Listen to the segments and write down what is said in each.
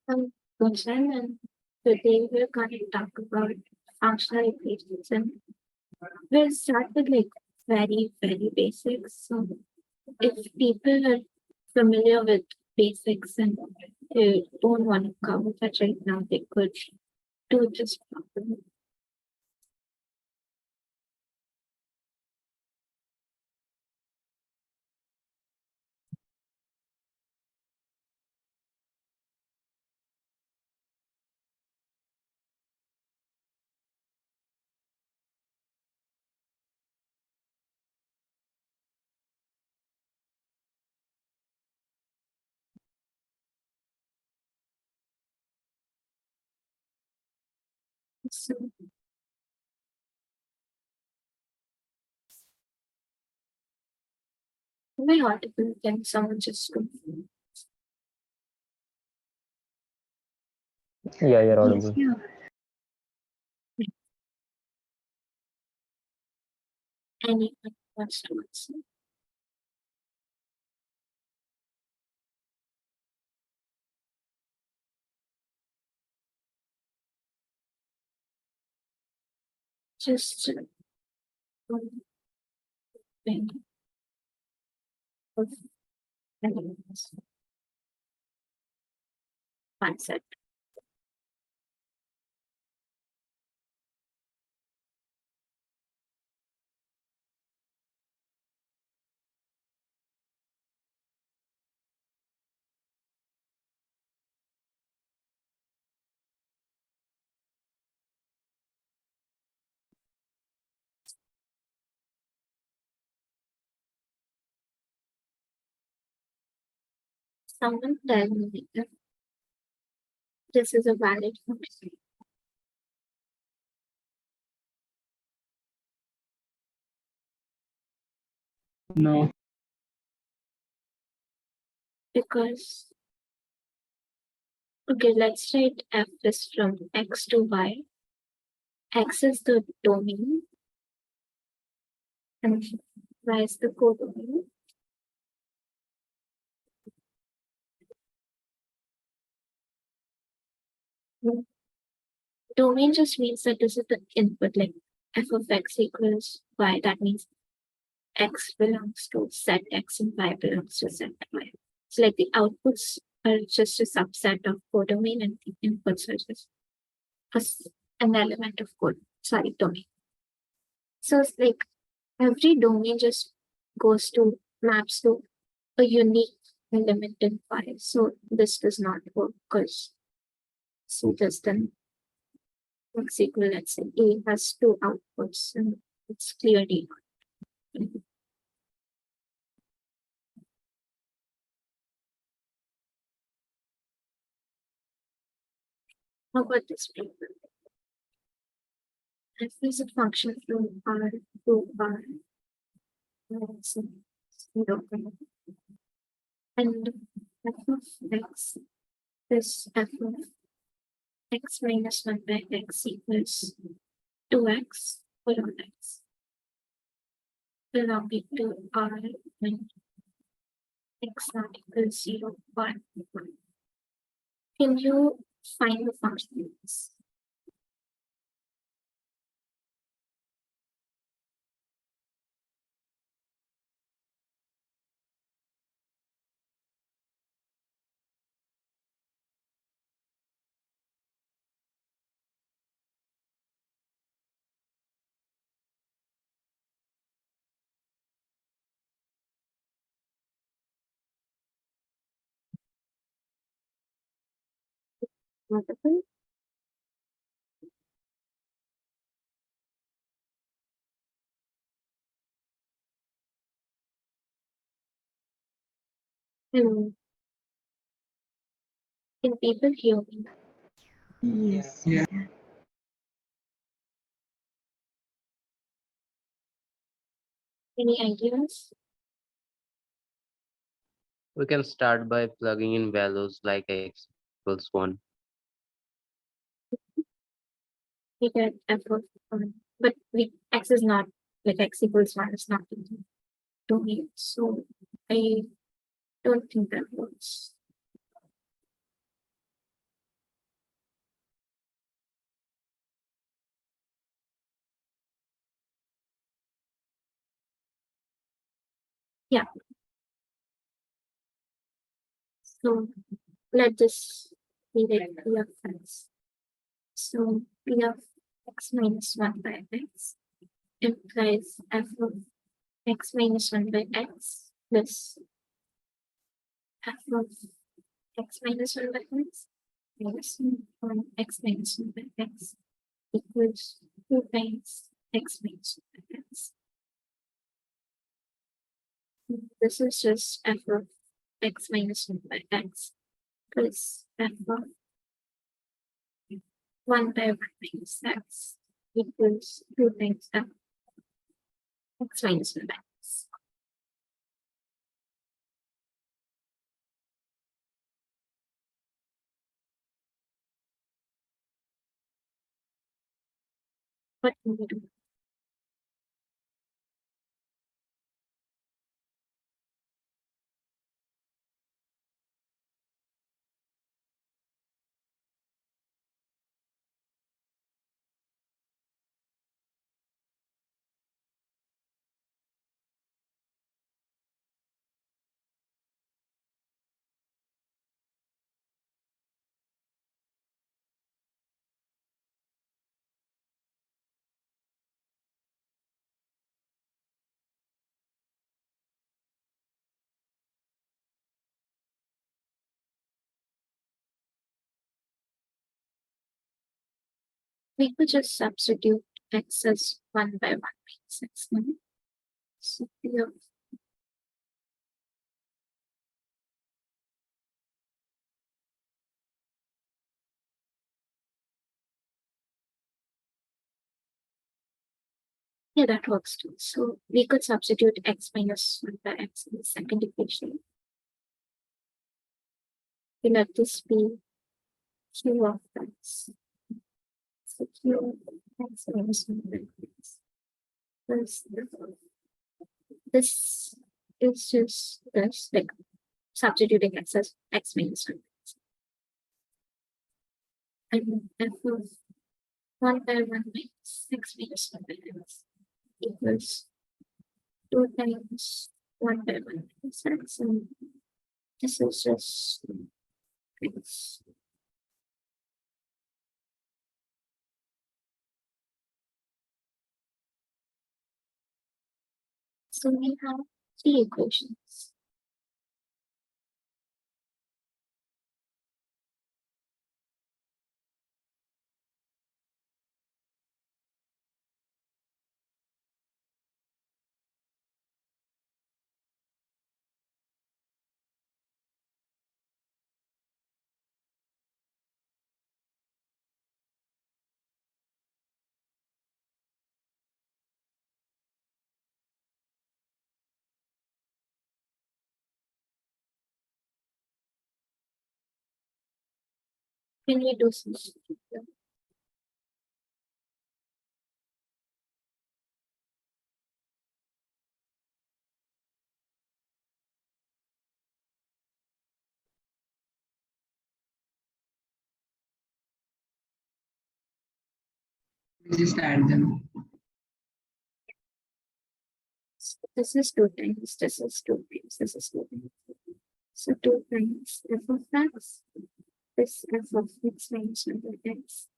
Gunjan, and today we're going to talk about functional equations, and we'll start with like very basics. So if people are familiar with basics and they don't want to cover that right now, they could do this properly. So my article, can someone just confirm? Yeah, you're Yes, audible. yeah. Anyone wants to answer? Just one thing of elements. Concept. Someone tell me if this is a valid function. No. Because, okay, let's write f is from x to y. X is the domain and y is the codomain. Domain just means that this is the input, like f of x equals y. That means x belongs to set x and y belongs to set y. So like the outputs are just a subset of codomain and the inputs are just an element of domain. So it's like every domain just maps to a unique element in phi. So this does not work because so just then x equal, let's say A has two outputs and it's clearly not. How about this problem? F is a function from R to R. Let's say 0. And f of x is f of x minus 1 by x equals 2x for all x belonging to R when x not equals 0, 1, 1. Can you find the functions? Multiple? Hello. Can people hear me? Yes. Yeah. Any ideas? We can start by plugging in values like x equals 1. We get f of 1, but x is not like x equals 1 is not in the domain. So I don't think that works. Yeah. So let this be the P of x. So P of x minus 1 by x implies f of x minus 1 by x plus f of x minus 1 by x minus 1 x minus 1 by x equals 2 times x minus 1 by x. This is just f of x minus 1 by x plus f of 1 by 1 minus x equals 2 times f x minus 1 by x. What can we do? We could just substitute x as 1 by 1 minus x. No? So P of yeah, that works too. So we could substitute x minus 1 by x in the second equation. We let this be q of x. So q of x minus 1 by x. This is just this, like substituting x as x minus 1. And f of 1 by 1 minus x minus 1 by x equals 2 times 1 by 1 minus x. And this is just x. So we have 3 equations. Can we do something? We just add them. So this is 2 times, this is 2 times, this is 2 times. So 2 times f of x, this f of x minus 1 by x,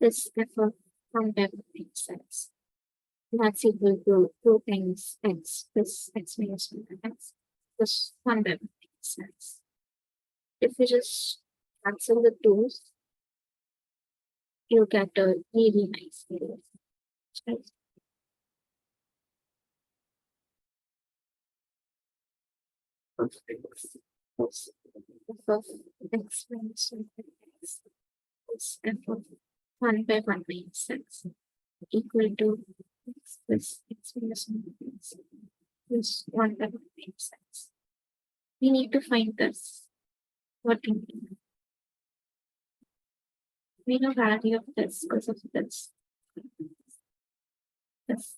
this f of 1 by 1 minus x. That's equal to 2 times x plus x minus 1 by x plus 1 by 1 minus x. If you just cancel the 2's, you get a really nice value. Right? Of x plus f of x minus 1 by x plus f of 1 by 1 minus x equal to x plus x minus 1 by x plus 1 by 1 minus x. We need to find this. What can we do? We know value of this because of this. This.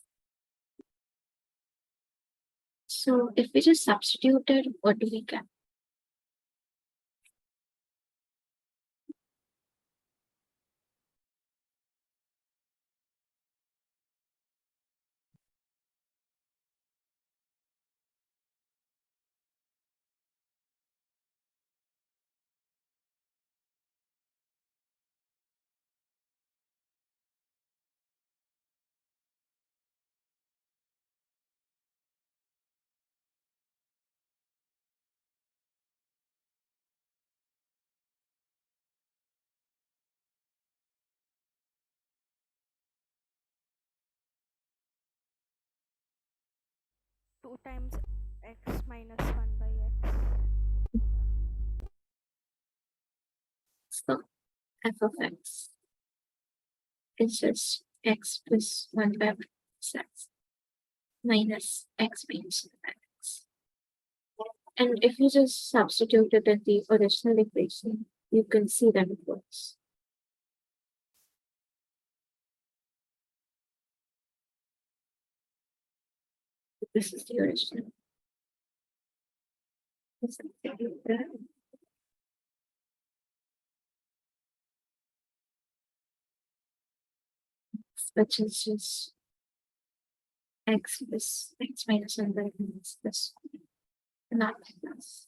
So if we just substituted, what do we get? 2 times x minus 1 by x. So f of x is just x plus 1 by x minus x minus 1 by x. And if you just substitute it in the original equation, you can see that it works. This is the original. Which is just x plus x minus 1 by x plus not plus.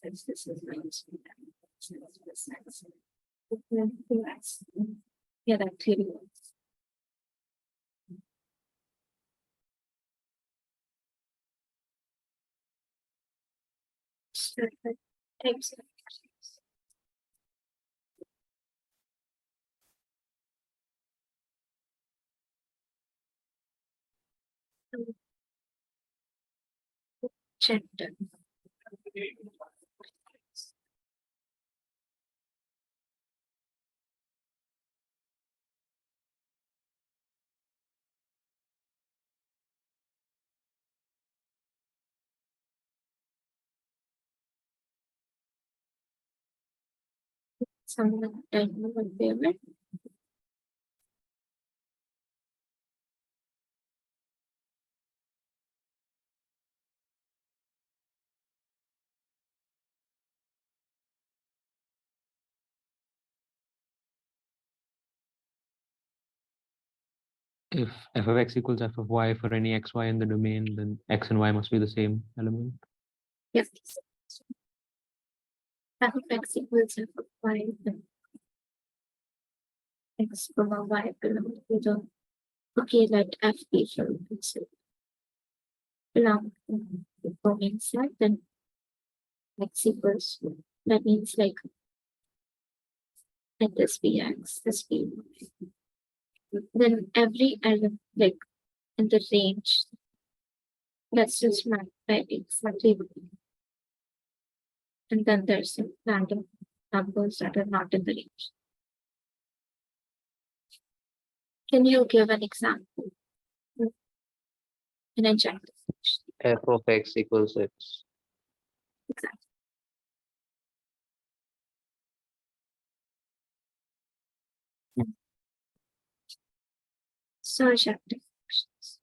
Since this is minus 1 since this is x. Yeah, that clearly works. So, types of equations. Checked. Someone tell me what favorite. If f of x equals f of y for any xy in the domain, then x and y must be the same element. Yes. F of x equals f of y. Then x comma y belong to the. Okay, let f be from belong to the domain set. Then x equals. That means like let this be x, this be y. Then every element like in the range. Let's just map by exactly. And then there's some random numbers that are not in the range. Can you give an example? And then check this. F of x equals x. Exactly. Search active functions.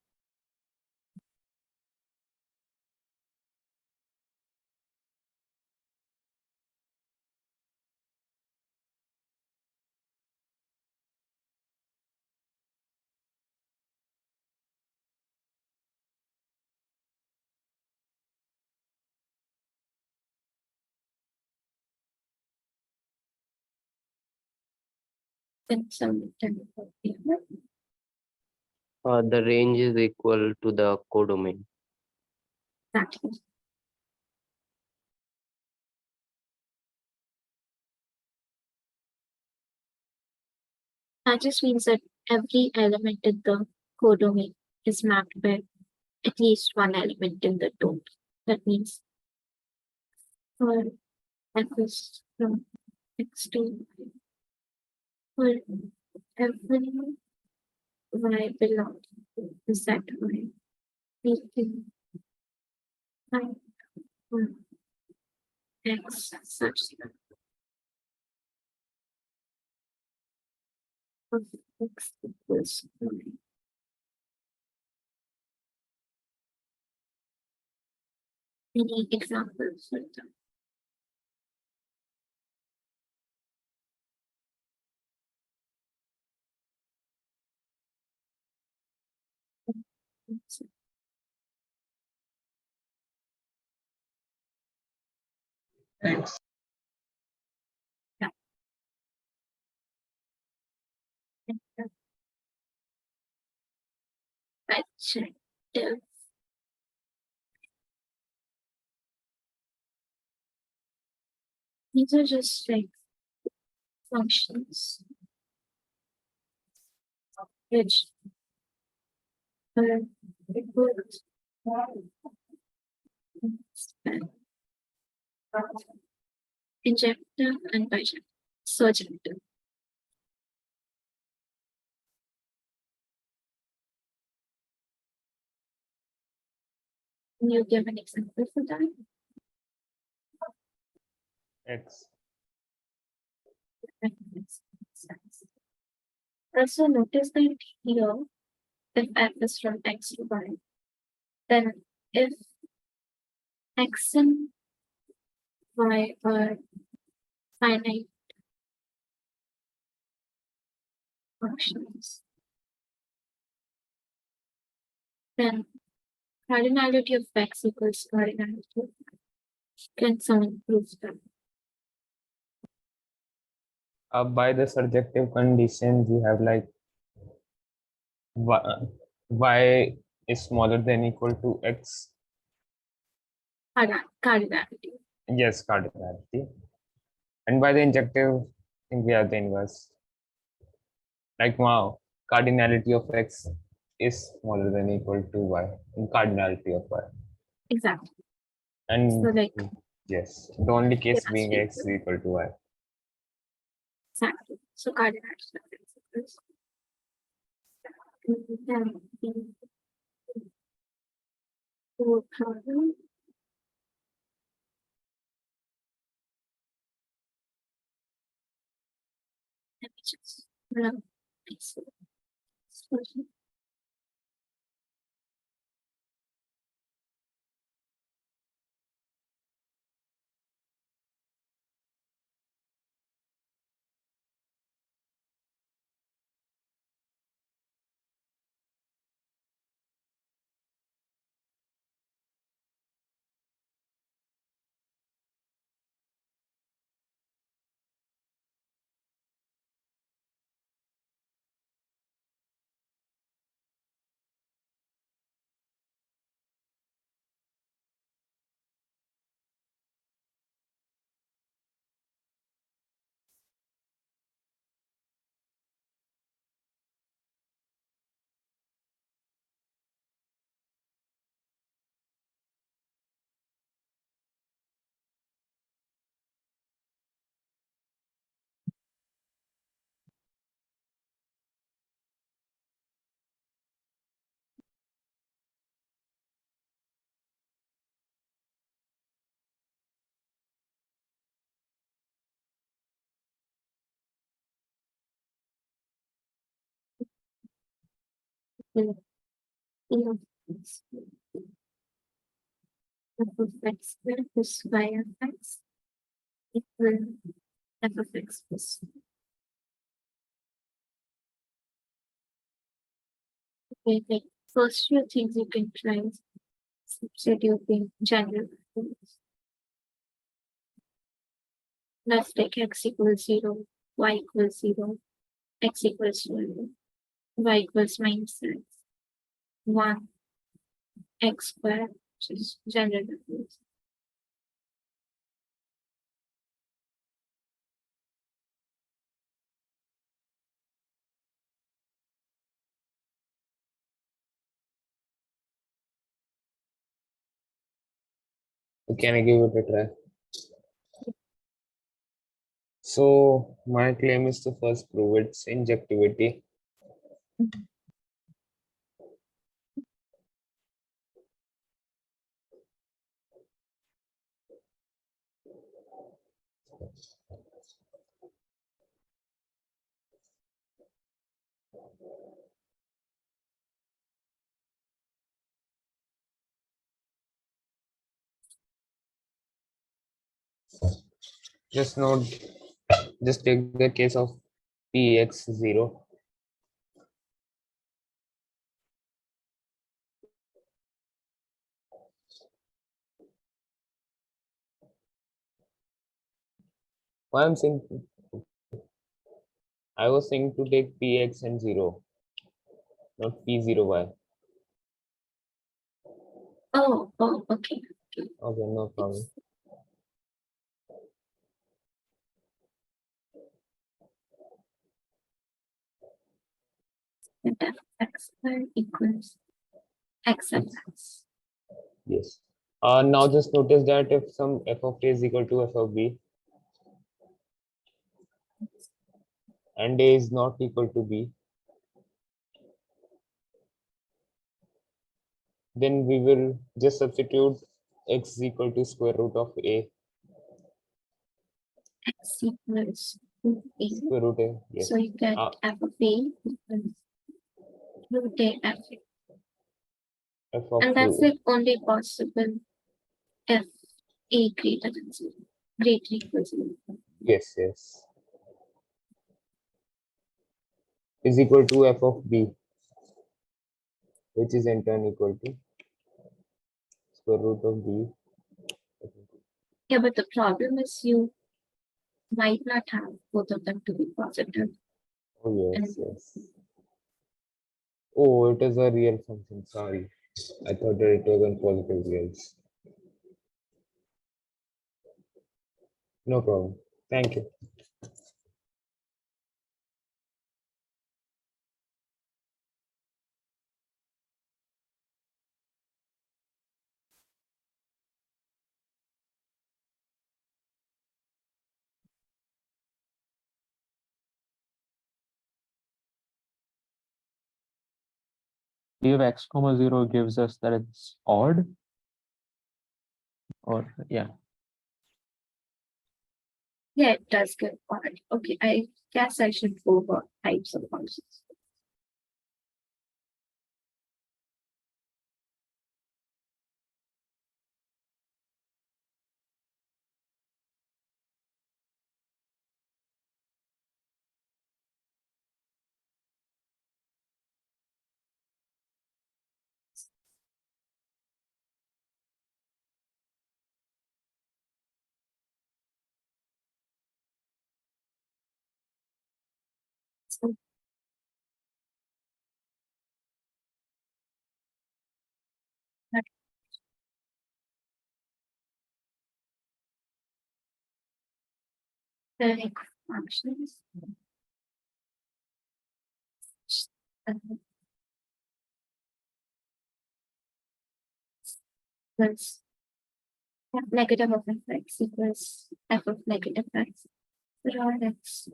Then some technical paper. The range is equal to the codomain. Exactly. That just means that every element in the codomain is mapped by at least one element in the total. That means for f is from x to y, for every y belongs to z y, we can find for x such that of x equals y. Any examples for that? X. Adjective. These are just like functions which are equals span, injector and bijector, surjector. Can you give an example for that? X. That makes sense. Also notice that here, if f is from x to y, then if x and y are finite functions, then cardinality of x equals cardinality of y. Can someone prove that? By the surjective conditions, we have like y is smaller than equal to x. Cardinality. Yes, cardinality. And by the injective, I think we have the inverse. Like wow, cardinality of x is smaller than equal to y. In cardinality of y. Exactly. And So like yes, the only case Yeah, being that's x is equal to y. exactly. So cardinality of x equals. Then the problem. Let me just run this version. F of x squared plus y of x equal f of x plus. Okay, like first few things you can try is substituting general values. Let's take x equals 0, y equals 0, x equals 12, y equals minus x, 1, x squared, which is general values. Can I give it a try? So my claim is to first prove its injectivity. Just note, just take the case of px0. Why I'm saying, I was saying to take px and 0, not p0y. Oh, okay. Okay, no problem. that f of x square equals x of x. Yes. Now just notice that if some f of a is equal to f of b and a is not equal to b, then we will just substitute x is equal to square root of a. X equals root a. Square root a, yes. So you get Uh, f of a equals root a f. f of And that's like only possible if a greater than 0, greater equals 0. yes, yes, is equal to f of b, which is in turn equal to square root of b. Yeah, but the problem is you might not have both of them to be positive. Oh yes, And yes. Oh, it is a real function. Sorry, I thought that it was on positive reals. No problem. Thank you. D of x comma 0 gives us that it's odd. Or yeah. yeah, it does give odd. Okay, I guess I should go over types of functions. So the functions. Plus negative of x equals f of negative x for all x.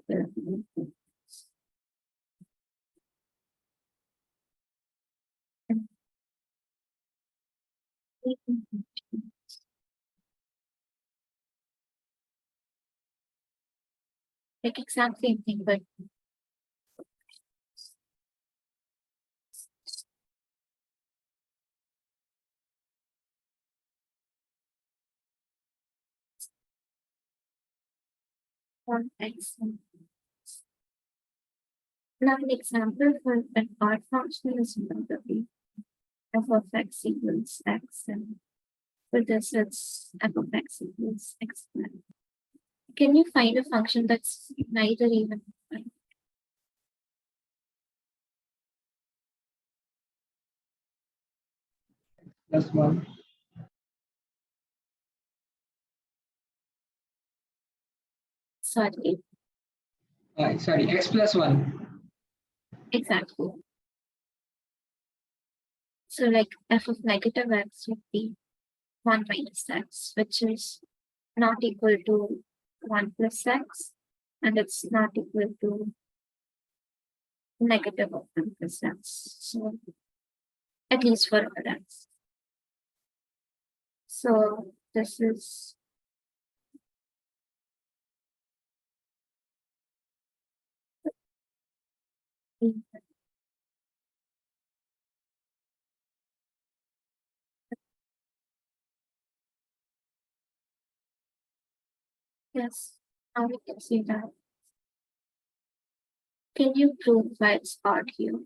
Like exact same thing, but one x. Now an example for an odd function is going to be f of x equals x, and for this it's f of x equals x squared. Can you find a function that's neither even? Plus 1. Sorry, Sorry, x plus 1. exactly. So like f of negative x would be 1 minus x, which is not equal to 1 plus x, and it's not equal to negative of 1 plus x. So at least for all x. So this is yes, now we can see that. Can you prove why it's odd here?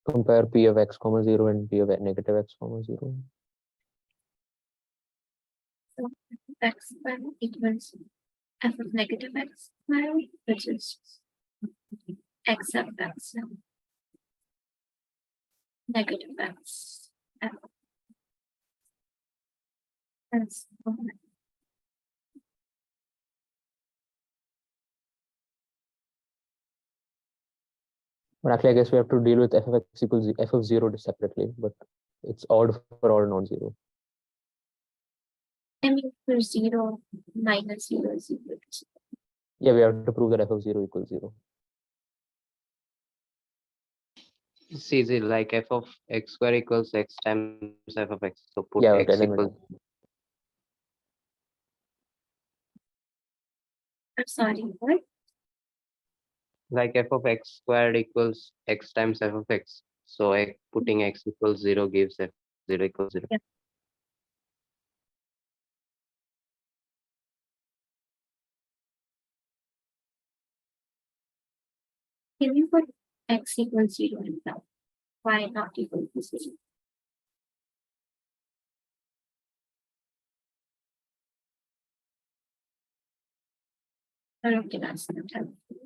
Compare p of x comma 0 and p of negative x comma 0. So x squared equals f of negative x squared, which is x of x negative x. That's But actually, I guess we have to deal with f of x equals f of 0 separately, but it's odd for all non-zero. I mean, for 0 minus 0 is equal to 0. Yeah, we have to prove that f of 0 equals 0. It's easy, like f of x square equals x times f of x. So put Yeah, x okay, then we're equals, done. I'm sorry, what? like f of x squared equals x times f of x. So putting x equals 0 gives f 0 equals 0. Yeah. Can you put x equals 0 in that? Why not equal to 0? Okay, that's not helpful.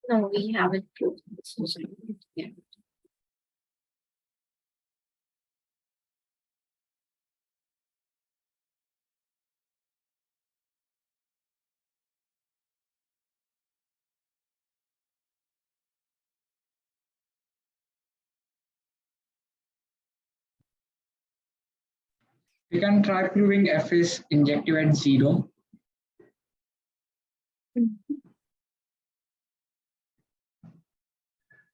No, we haven't proved this. Yeah. We can try proving f is injective at 0.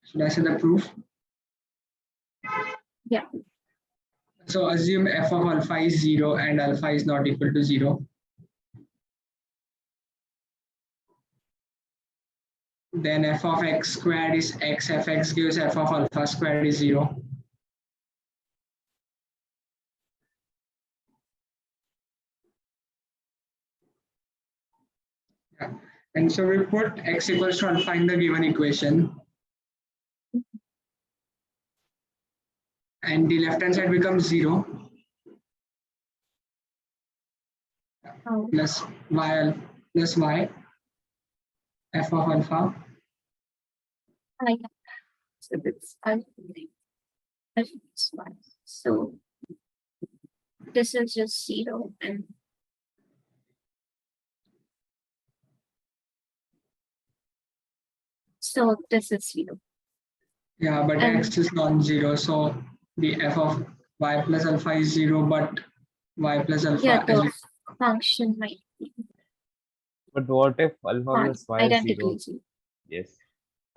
Should I say the proof? Yeah. So assume f of alpha is 0 and alpha is not equal to 0. Then f of x squared is x, fx gives f of alpha squared is 0. Yeah. And so we put x equals to alpha in the given equation. And the left hand side becomes 0 Oh, plus y plus y f of alpha. I so that's that's fine. So this is just 0 and so this is 0. Yeah, but And- x is non-zero, so the f of y plus alpha is 0, but y plus alpha Yeah, as the function might be But what if alpha plus y is 0? identically 0. Yes.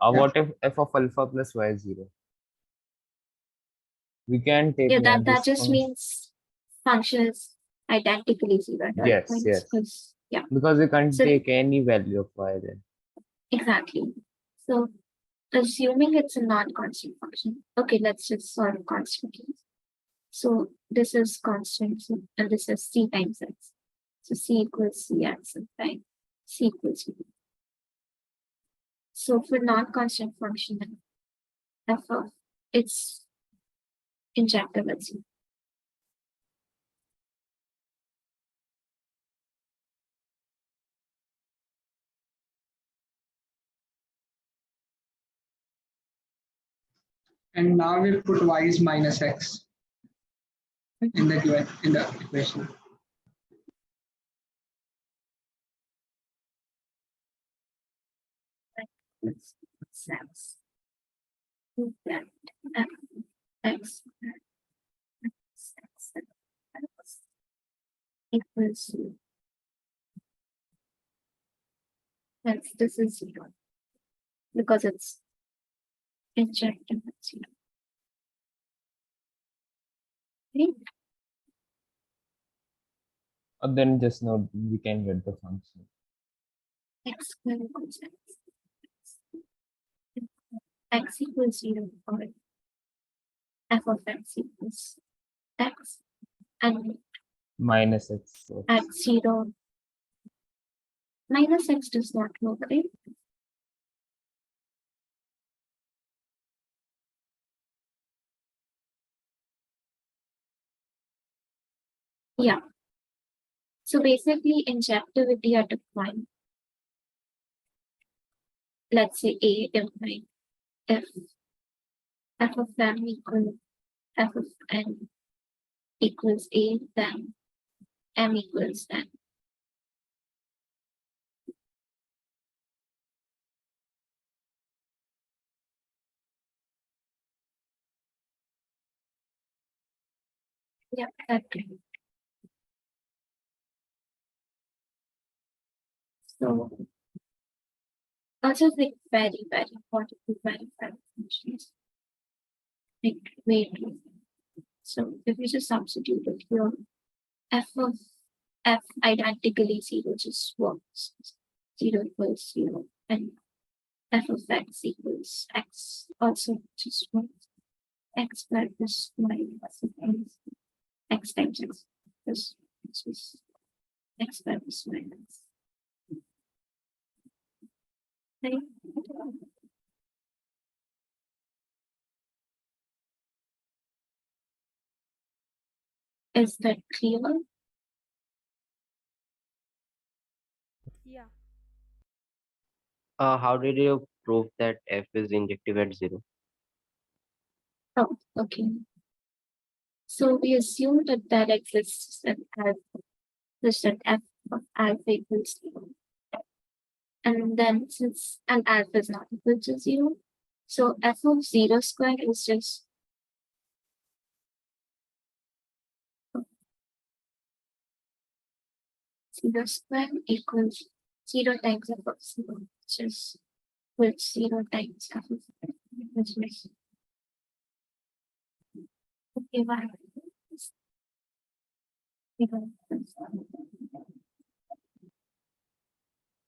Yeah. What if f of alpha plus y is 0? We can take Yeah, that that this just function- means function is identically 0 at all Yes, points, yes. 'cause- yeah, because we can't So- take any value of y then. exactly. So assuming it's a non-constant function. Okay, let's just solve constant case. So this is constant and this is c times x. So c equals cx and time c equals 0. So for non-constant function, f of it's injective at 0. and now we'll put y is minus x in the equation. Let's sense that f x equals 0. Hence this is 0 because it's injective at 0. Okay. Then just now we can get the function. X squared equals x equals 0 or f of x equals x and Minus x. So at 0 minus x does not work, right? Yeah. So basically, injectivity at a point, let's say A defined if f of m equals f of n equals A, then m equals n. Yeah, that's right. So also like very, very important to verify functions. Like wait. So if you just substitute it here, f of f identically 0 just works. 0 equals 0 and f of x equals x also just works. X squared plus y plus x times x plus x squared plus y x. Right? Is that clear? Yeah. How did you prove that f is injective at 0? Oh, okay. So we assume that that exists at alpha, such that f of alpha equals 0. And then since an alpha is not equal to 0, so f of 0 squared is just zero squared equals 0 times f of 0, which is with 0 times f of 0, which is okay, why?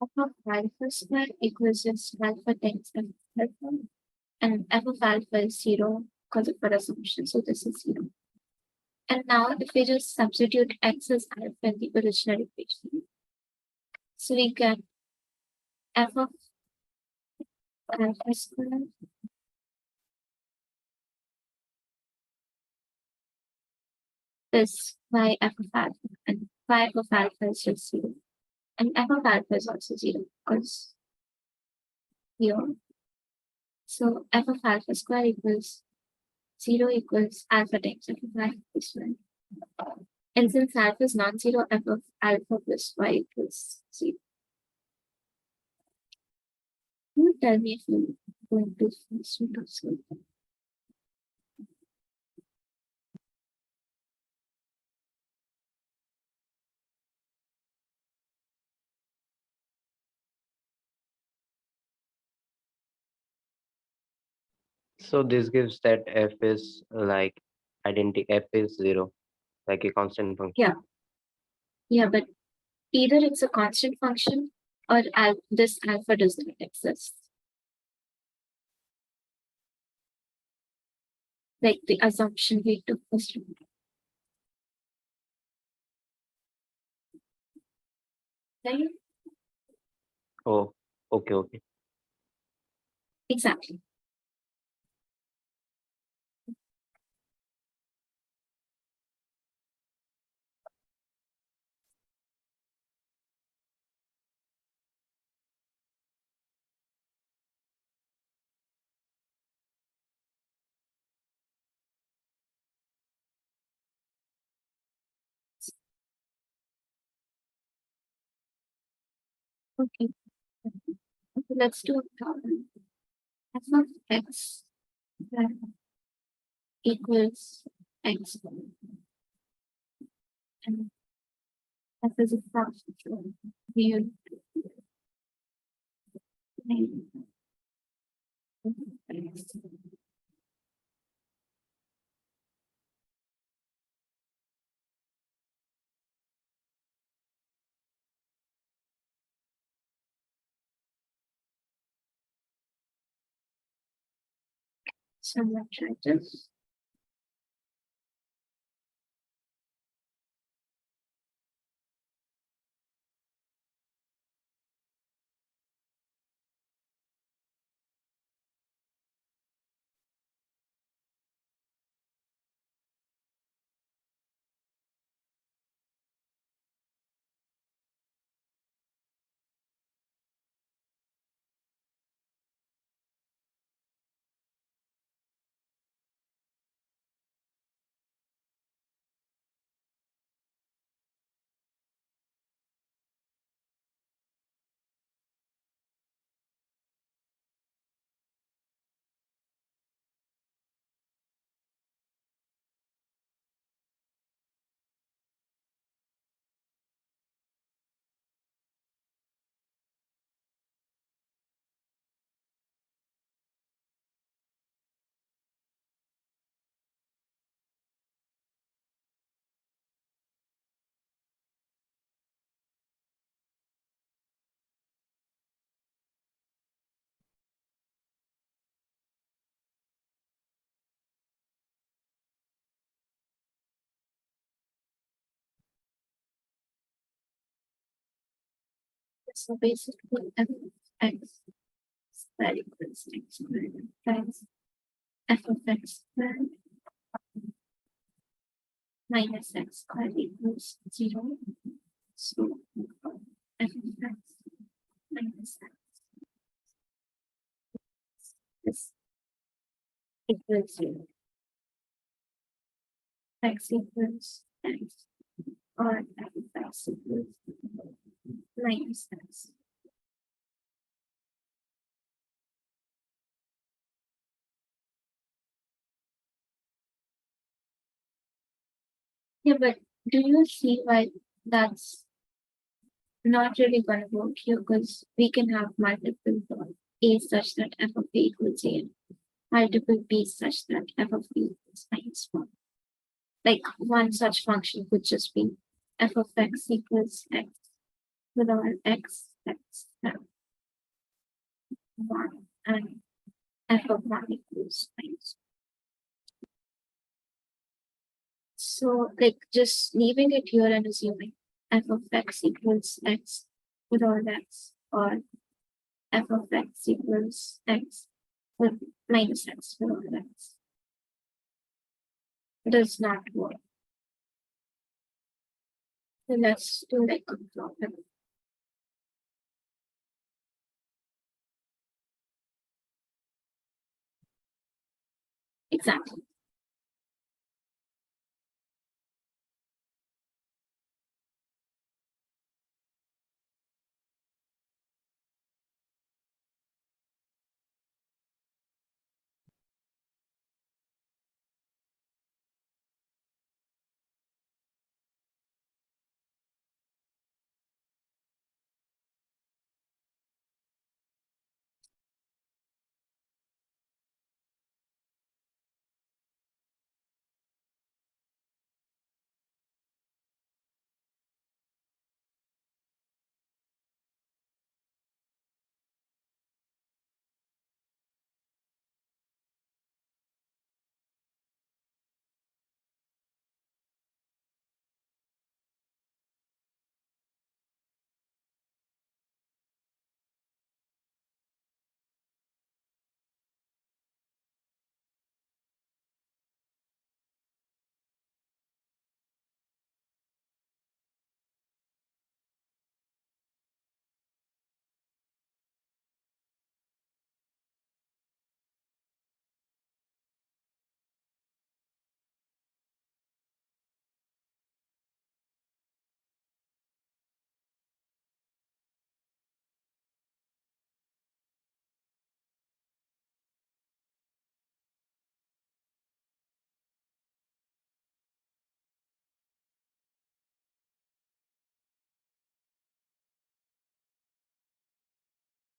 F of alpha squared equals just alpha times f of alpha, and f of alpha is 0 because of our assumption, so this is 0. And now if we just substitute x as alpha in the original equation, so we get f of alpha squared is y f of alpha, and y f of alpha is just 0. And f of alpha is also 0 because here. So f of alpha square equals 0 equals alpha times f of alpha plus 1. And since alpha is non-zero, f of alpha plus y equals 0. You tell me if you're going to first root of zero. So this gives that f is like f is 0, like a constant function. Yeah. Yeah, but either it's a constant function or this alpha does not exist. Like the assumption we took was wrong. Right? Oh, okay. Exactly. Okay. Okay, let's do a problem. F of x equals x and f is a function. Here. So let's try this. So basically, f of x squared equals x squared times f of x squared minus x squared equals 0. So f of x minus x is equals 0. X equals x or f of x equals minus x. Yeah, but do you see why that's not really going to work here? Because we can have multiple a such that f of a equals a, and multiple b such that f of b equals minus 1. Like one such function could just be f of x equals x with our x, 1, and f of 1 equals minus 1. So, like, just leaving it here and assuming f of x equals x with all x, or f of x equals x with minus x with all x does not work. So let's do like a problem. Exactly.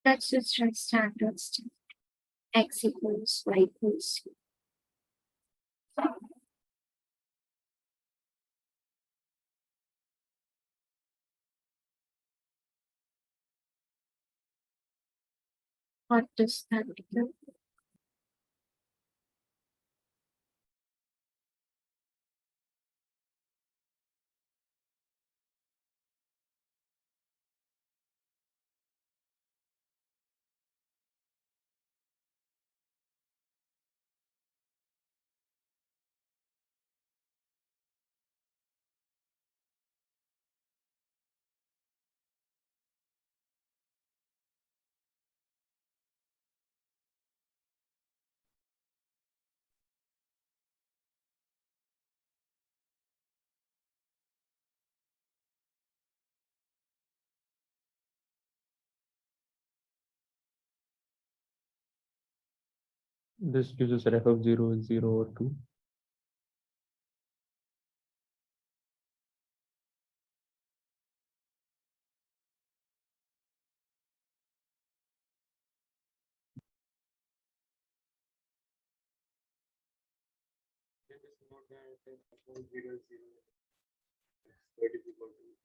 Let's just write standard step. X equals y equals c. What does that do? This gives us f of 0 is 0 or 2.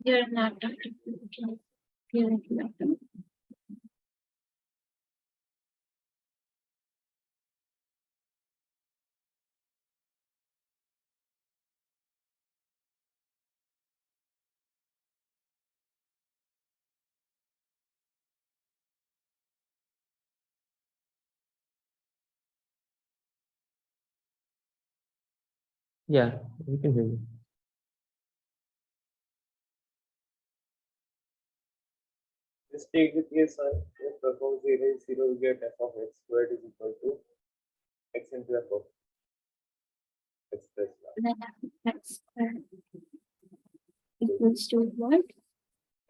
You're not talking. You're Yeah, we can hear you. Just take the case one. If f of 0 is 0, we get f of x squared is equal to x into f of x plus 1. Then x squared equals to what?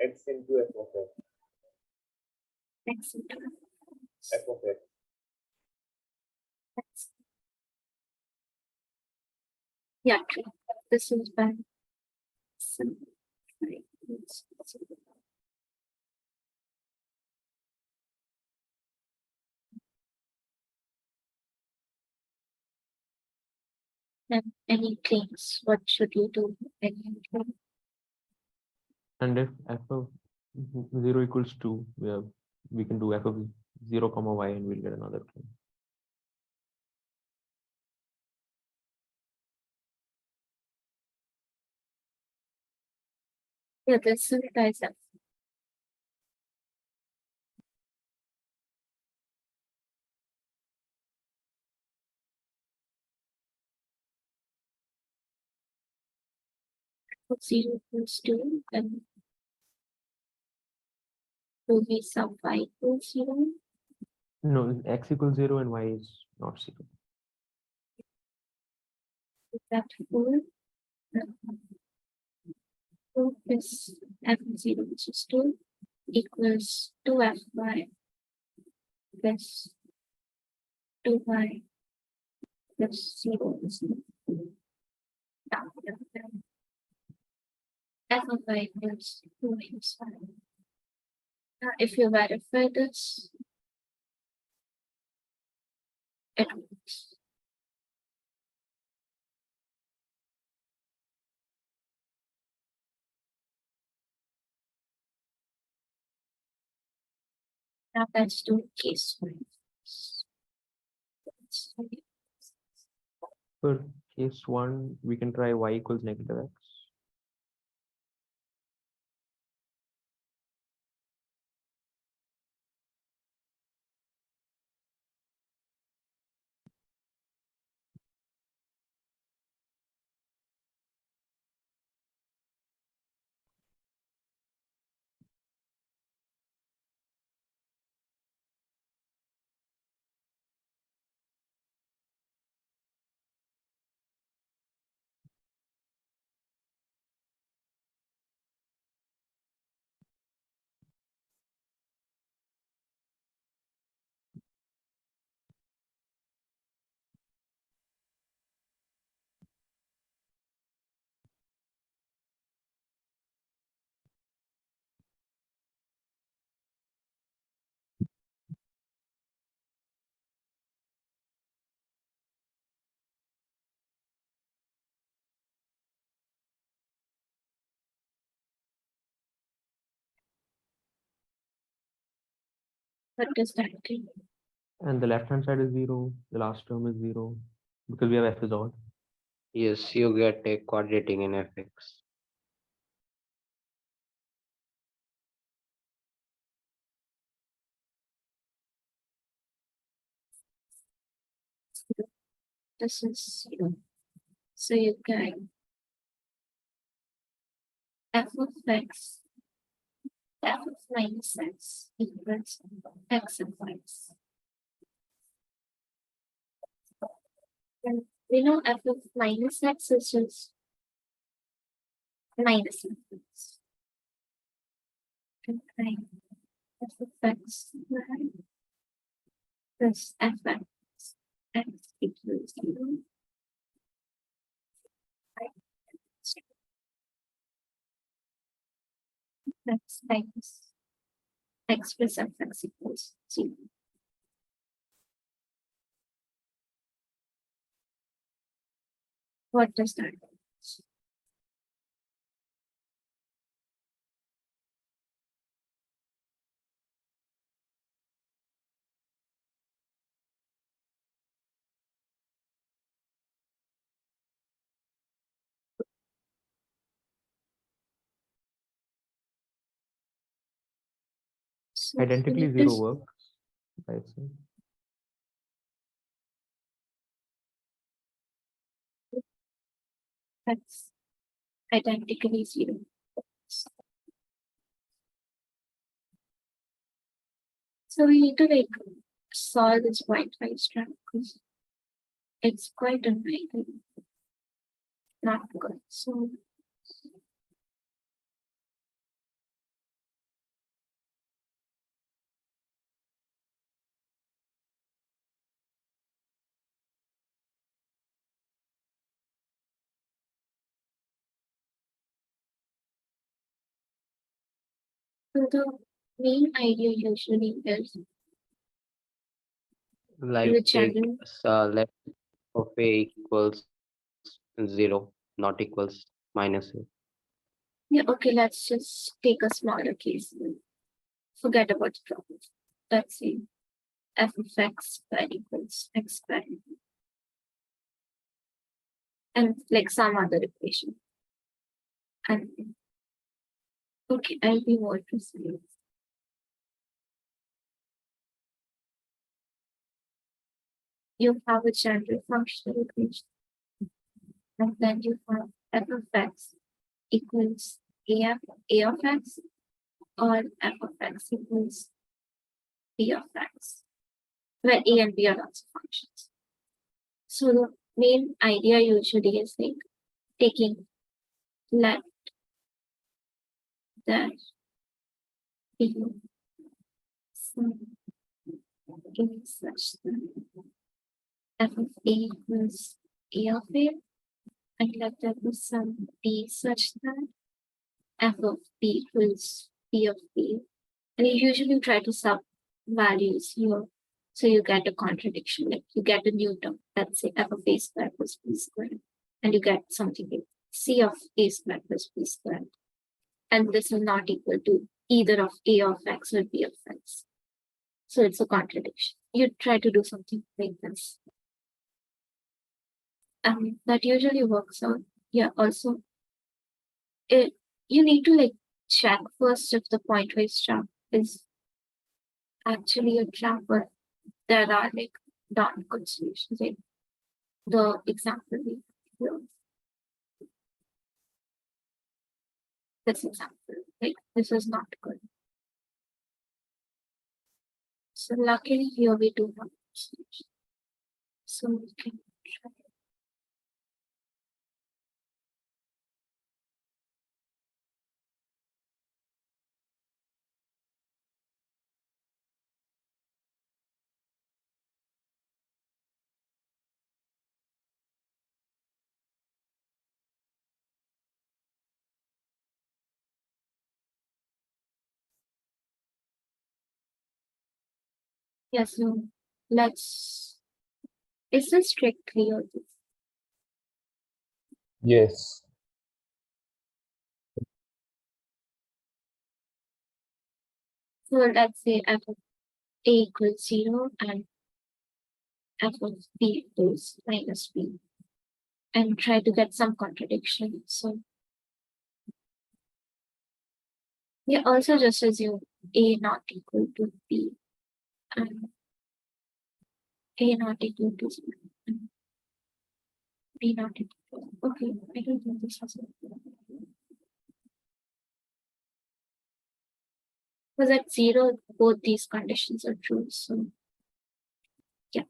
X into f of x. X into F of x. x. Yeah, true. This is by some. Right. And any claims? What should you do? Any claim? And if f of 0 equals 2, we can do f of 0 comma y and we'll get another claim. Yeah, this simplifies that. F 0 equals 2, then 2 we sub y equals 0. No, x equals 0 and y is not 0. Is that 4? 2 plus f 0, which is 2, equals 2fy plus 2y plus 0 is f of y equals 2 minus 5. Now, if you verify this, it works. Now let's do case 1. For case 1, we can try y equals negative x. What does that mean? And the left hand side is 0, the last term is 0, because we have f is odd. Yes, you get a quadratic in fx. This is 0. So you get f of x, f of minus x equals x of x. And we know f of minus x is just minus x. And f of x plus fx x equals 0. X times x plus fx equals 0. What does that mean? So Identically it 0 is- works by itself. x identically 0. So we need to like solve this pointwise trap because it's quite annoying. Not good. So the main idea usually is Like the take channel. left of a equals 0, not equals minus a. Yeah, okay, let's just take a smaller case. Forget about the problem. Let's say f of x squared equals x squared. And like some other equation. And okay, I'll be more precise. You have a general functional equation. And then you have f of x equals a of x or f of x equals b of x, where a and b are also functions. So the main idea usually is like taking left that be some is such that f of a equals a of a, and let there be some b such that f of b equals b of b. And you usually try to sub values here. So you get a contradiction, like you get a new term, let's say f of a squared plus b squared, and you get something like c of a squared plus b squared. And this is not equal to either of a of x or b of x. So it's a contradiction. You try to do something like this. That usually works out. Yeah, also you need to like check first if the pointwise trap is actually a trap or there are like darn good solutions. Like the example we wrote. This example, like this is not good. So luckily here we do have a solution. So we can try. Yeah, so let's, is this trick clear? Yes. So let's say f of a equals 0 and f of b equals minus b. And try to get some contradiction. So we also just assume a not equal to b and a not equal to c and b not equal to. Okay, I don't think this has because at 0 both these conditions are true. So yeah.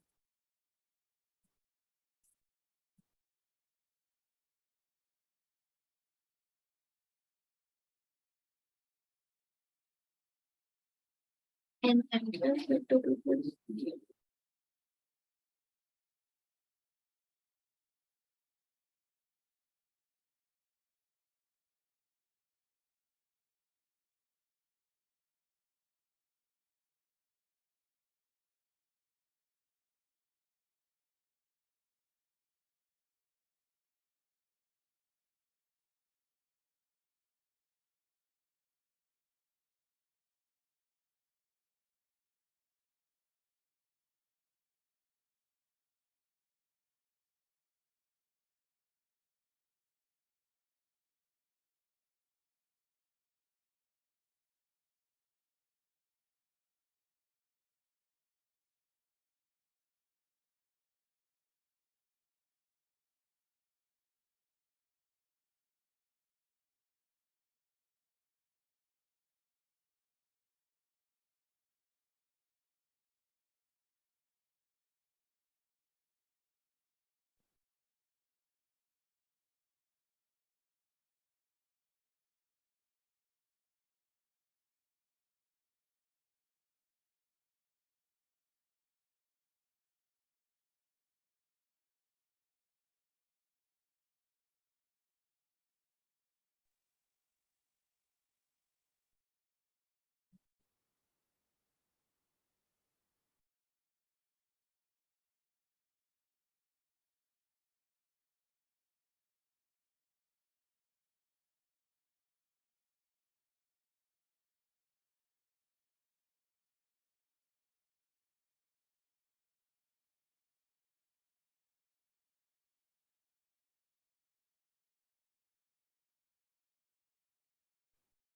And here's the to do this.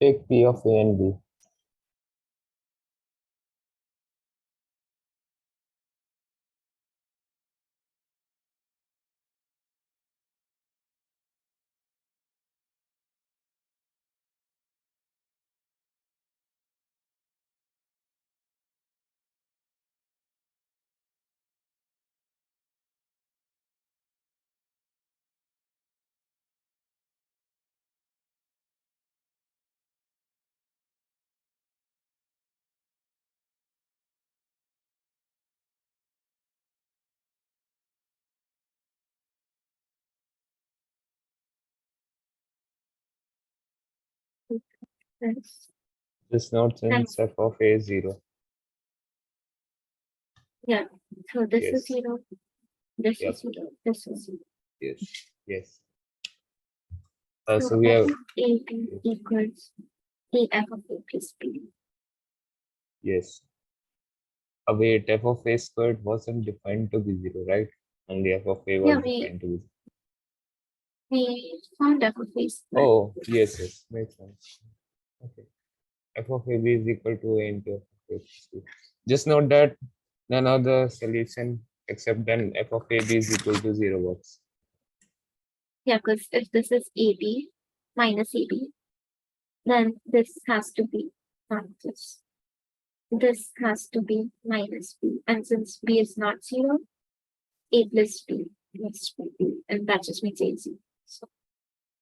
Take P of A and B. Yes. This note since f of A is 0. Yeah. So this is Yes. 0. This Yep. is 0. This is 0. Yes. Yes. So So we f have of AB equals AF of A plus B. yes. Wait, f of A squared wasn't defined to be 0, right? Only f of A was Yeah, defined to be 0. we found f of A squared. Oh, yes, yes. Makes sense. Okay. F of AB is equal to A into f of A plus B. Just note that none of the solution except then f of AB is equal to 0 works. Yeah, because if this is AB minus AB, then this has to be not this. This has to be minus B. And since B is not 0, A plus B must be B. And that just makes A 0. So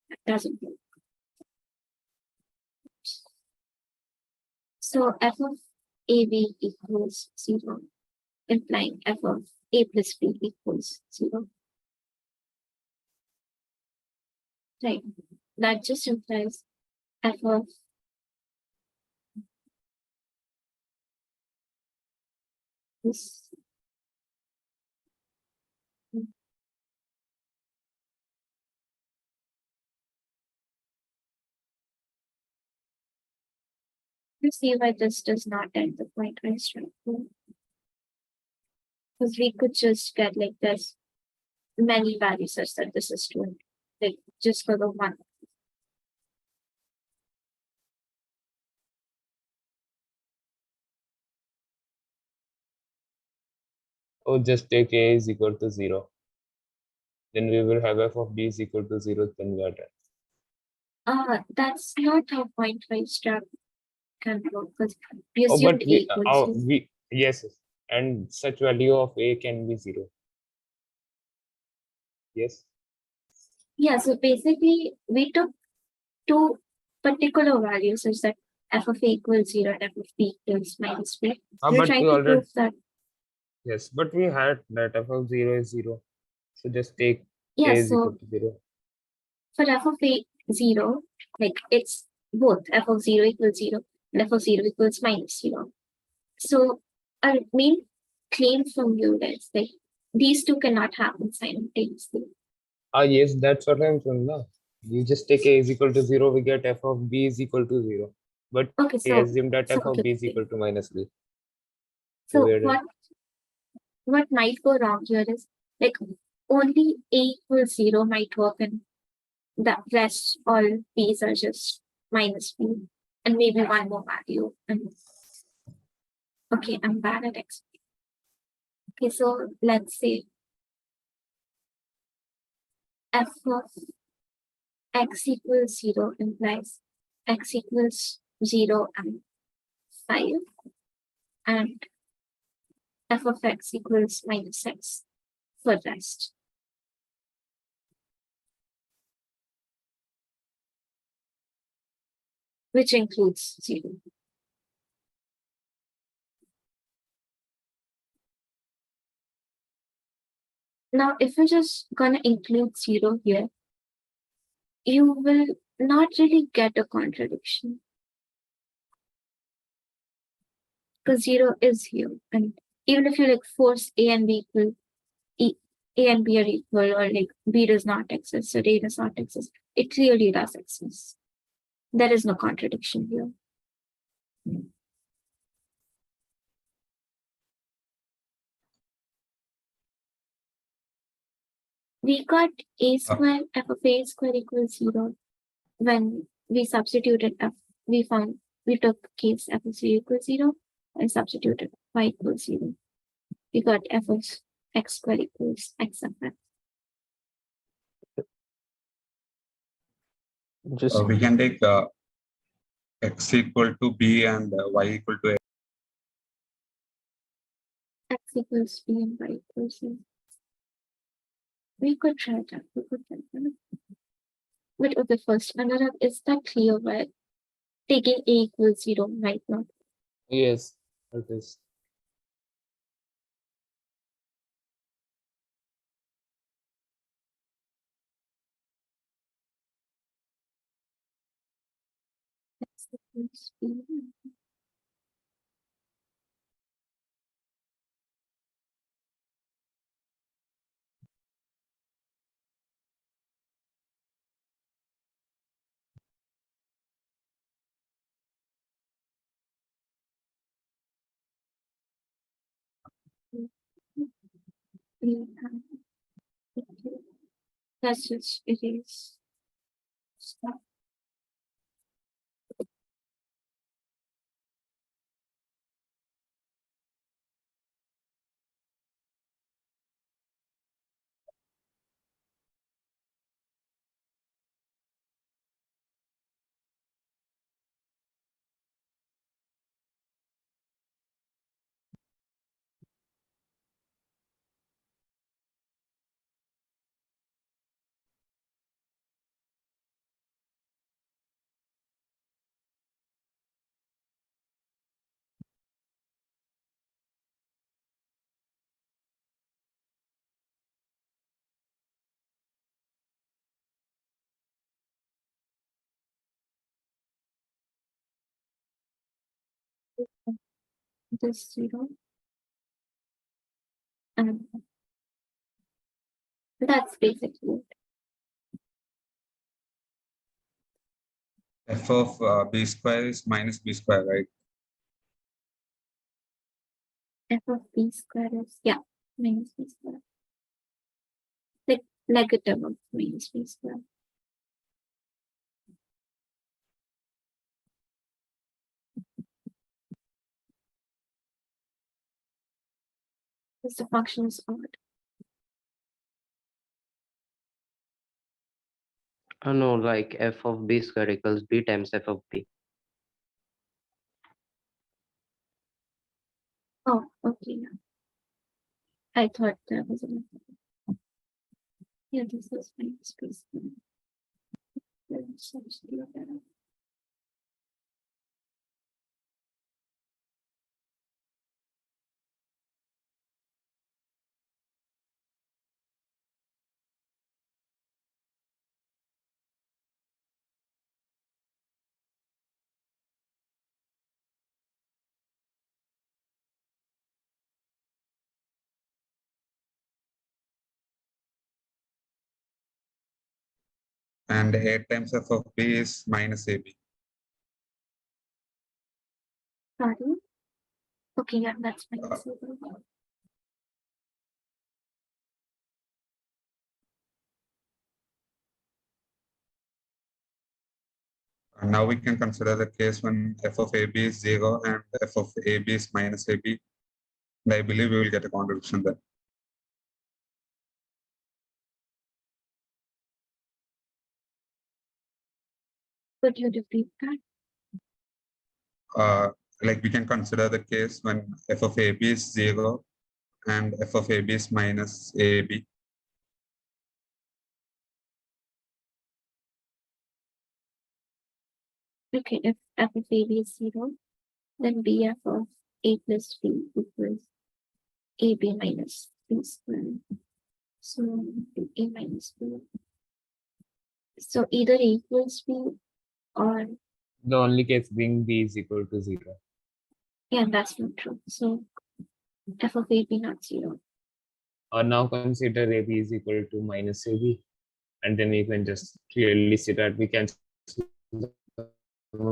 that doesn't work. So f of AB equals 0, implying f of A plus B equals 0. Right. That just implies f of this. You see why this does not end the pointwise triangle. Because we could just get like this many values such that this is 2, like just for the one. Oh, just take A is equal to 0. Then we will have f of B is equal to 0. Then we are done. That's not how pointwise triangle can work because we Oh, assumed but A we, equals 0. yes, yes. And such value of A can be 0. Yes. Yeah, so basically we took two particular values such that f of A equals 0 and f of B equals minus B. We're But trying we to already, prove that. yes, but we had that f of 0 is 0. So just take A Yeah, is equal so to 0. for f of A 0, like it's both f of 0 equals 0 and f of 0 equals minus 0. So our main claim from you is like these two cannot happen simultaneously. Yes, that's what I'm saying now. You just take A is equal to 0, we get f of B is equal to 0. But Okay, we so assume that f of okay, B is okay. equal to minus B. So we are what might go wrong here is like only A equals 0 might work and the rest all B's are just minus B and maybe one more value. And okay, I'm bad at X. Okay, so let's say f of x equals 0 implies x equals 0 and 5 and f of x equals minus x for rest. Which includes 0. Now, if you're just gonna include 0 here, you will not really get a contradiction. Because 0 is here. And even if you like force A and B equal, A and B are equal, or like B does not exist, so A does not exist, it clearly does exist. There is no contradiction here. We got A square, f of A square equals 0 when we substituted f we took case f of 0 equals 0 and substituted y equals 0. We got f of x squared equals x of x. Just We can take x equal to b and y equal to a. X equals b and y equals c. We could try that. But okay, first, Anurag, is that clear why taking a equals 0 right now? Yes, it is. X equals b. That's just it is. Stop. This 0. And that's basically it. F of b square is minus b square, right? F of b squared is, yeah, minus b squared. Like negative of minus b squared. Because the function is odd. No, like f of b square equals b times f of b. Oh, okay. Yeah. I thought that was a yeah, this is minus b squared. Let's substitute that out. And a times f of b is minus ab. Pardon? Okay, yeah, that's minus b. And now we can consider the case when f of ab is 0 and f of ab is minus ab. And I believe we will get a contradiction there. Could you repeat that? Like we can consider the case when f of ab is 0 and f of ab is minus ab. Okay, if f of a b is 0, then bf of a plus b equals ab minus b squared. So a minus b. So either a equals b or The only case being b is equal to 0. yeah, that's not true. So f of a b not 0. Or now consider ab is equal to minus ab, and then you can just clearly see that we can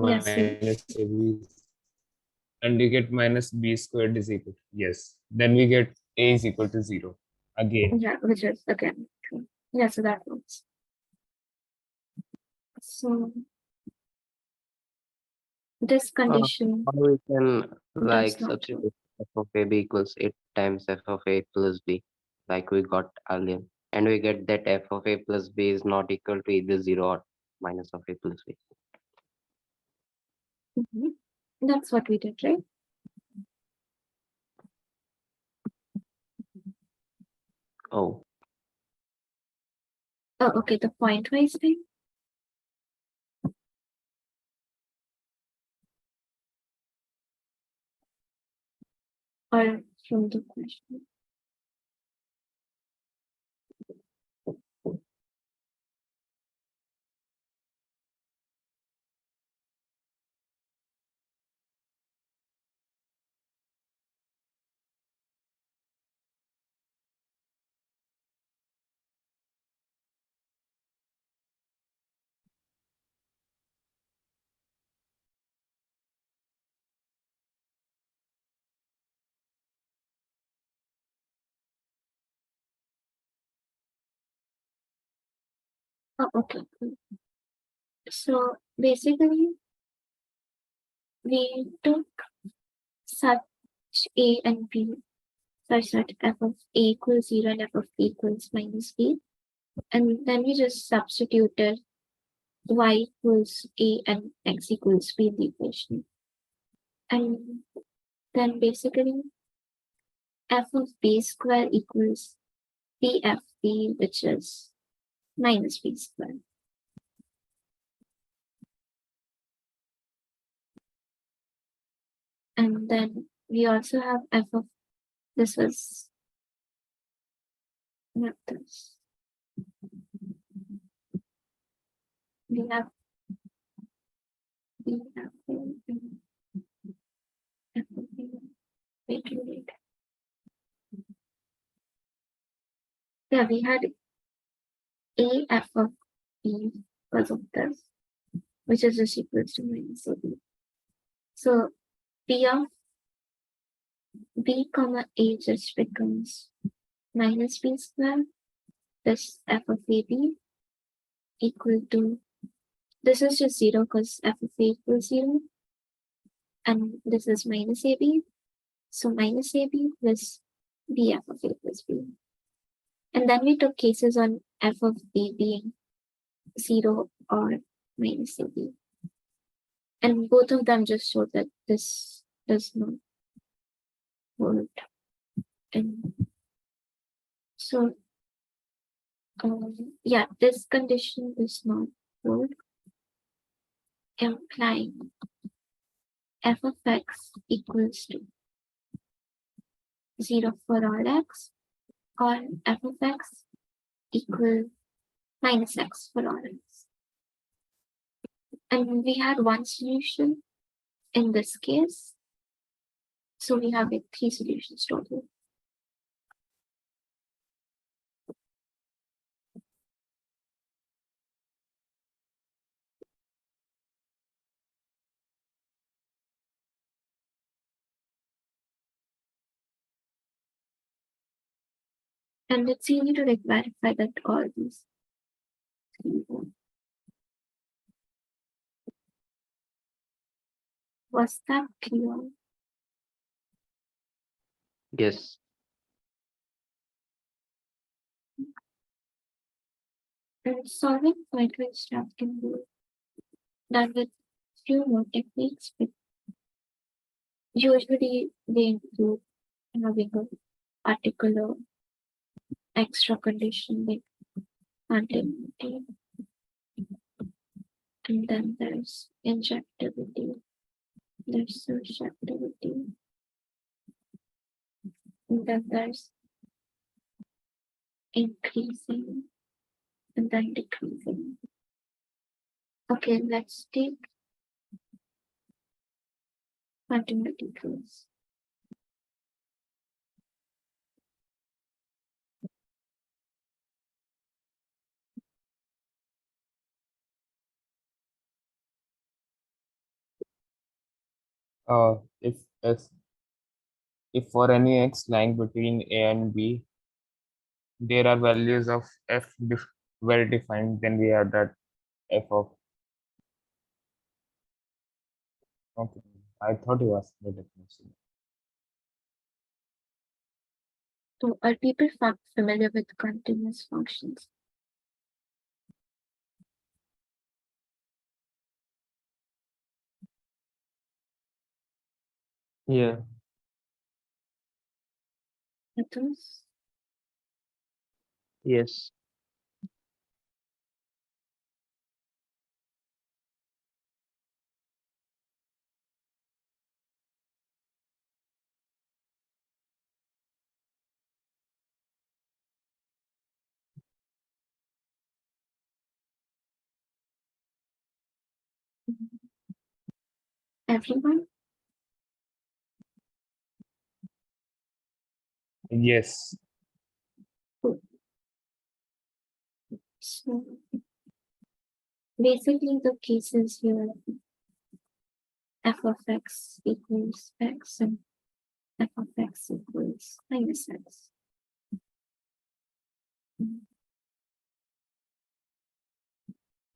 Yes, minus ab, and you get minus b squared is equal to, yes. Then we get a is equal to 0 again. Yeah, which is again true. Yeah, so that works. So this condition Or we can like not substitute f of a b equals 8 times f of a plus b, like we got earlier. And we get that f of a plus b is not equal to either 0 or minus of a plus b. Mhm. That's what we did, right? Oh, Oh, okay, the pointwise thing. Or from the question. Oh, okay, cool. So basically, we took such a and b such that f of a equals 0 and f of b equals minus b. And then we just substituted y equals a and x equals b in the equation. And then basically, f of b square equals bfb, which is minus b square. And then we also have f of, this was not this. We have f of b. Wait. Yeah, we had a f of b because of this, which is just equals to minus ab. So p of b comma a just becomes minus b square, this f of ab equal to, this is just 0 because f of a equals 0, and this is minus ab, so minus ab plus bf of a plus b. And then we took cases on f of b being 0 or minus ab. And both of them just show that this does not hold. And so, yeah, this condition does not hold, implying f of x equals to 0 for all x, or f of x equal minus x for all x. And we had one solution in this case, so we have like 3 solutions total. And it's easy to like verify that all these 3 hold. Was that clear? yes. And solving pointwise stuff can be done with few more techniques, but usually they include having a particular extra condition like continuity. And then there's injectivity, there's surjectivity, and then there's increasing and then decreasing. Okay, let's take continuity case. If if for any x lying between a and b, there are values of f well defined, then we have that f of Okay. I thought you asked the definition. So are people familiar with continuous functions? Yeah. Ethos? Yes. Everyone? Yes. So basically the cases here f of x equals x and f of x equals minus x.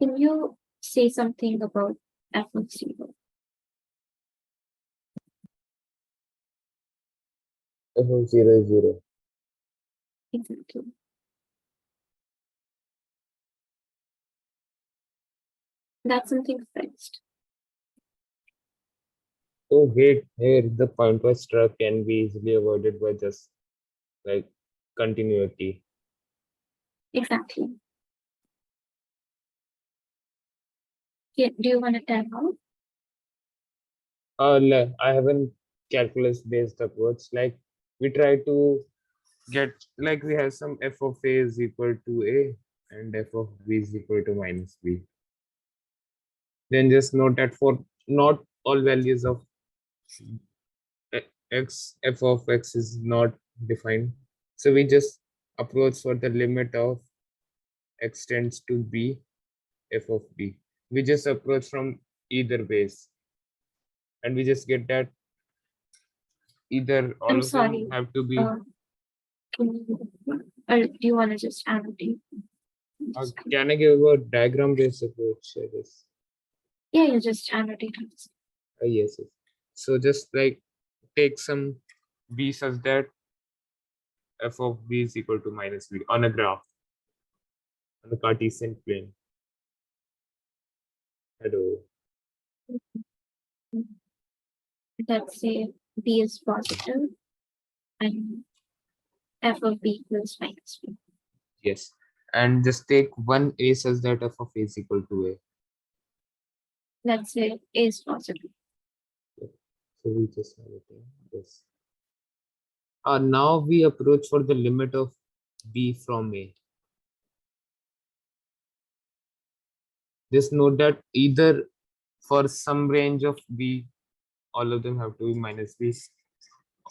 Can you say something about f of 0? F of 0 is 0. Exactly. That's something fixed. Oh wait, here the pointwise struct can be easily avoided by just like continuity. Exactly. Yeah, do you want to tell how? I haven't calculus based approach. Like we try to get like we have some f of a is equal to a and f of b is equal to minus b. Then just note that for not all values of x, f of x is not defined. So we just approach for the limit of x tends to b, f of b. We just approach from either base. And we just get that either all I'm of them sorry. have to be. Can you, or do you want to just annotate? Can I give a diagram based approach? I guess. Yeah, you just annotate it. Yes, yes. So just like take some b such that f of b is equal to minus b on a graph on the Cartesian plane. Hello. Let's say b is positive and f of b equals minus b. Yes. And just take one a such that f of a is equal to a. Let's say a is positive. So we just have it here. Yes. Now we approach for the limit of b from a. Just note that either for some range of b, all of them have to be minus b,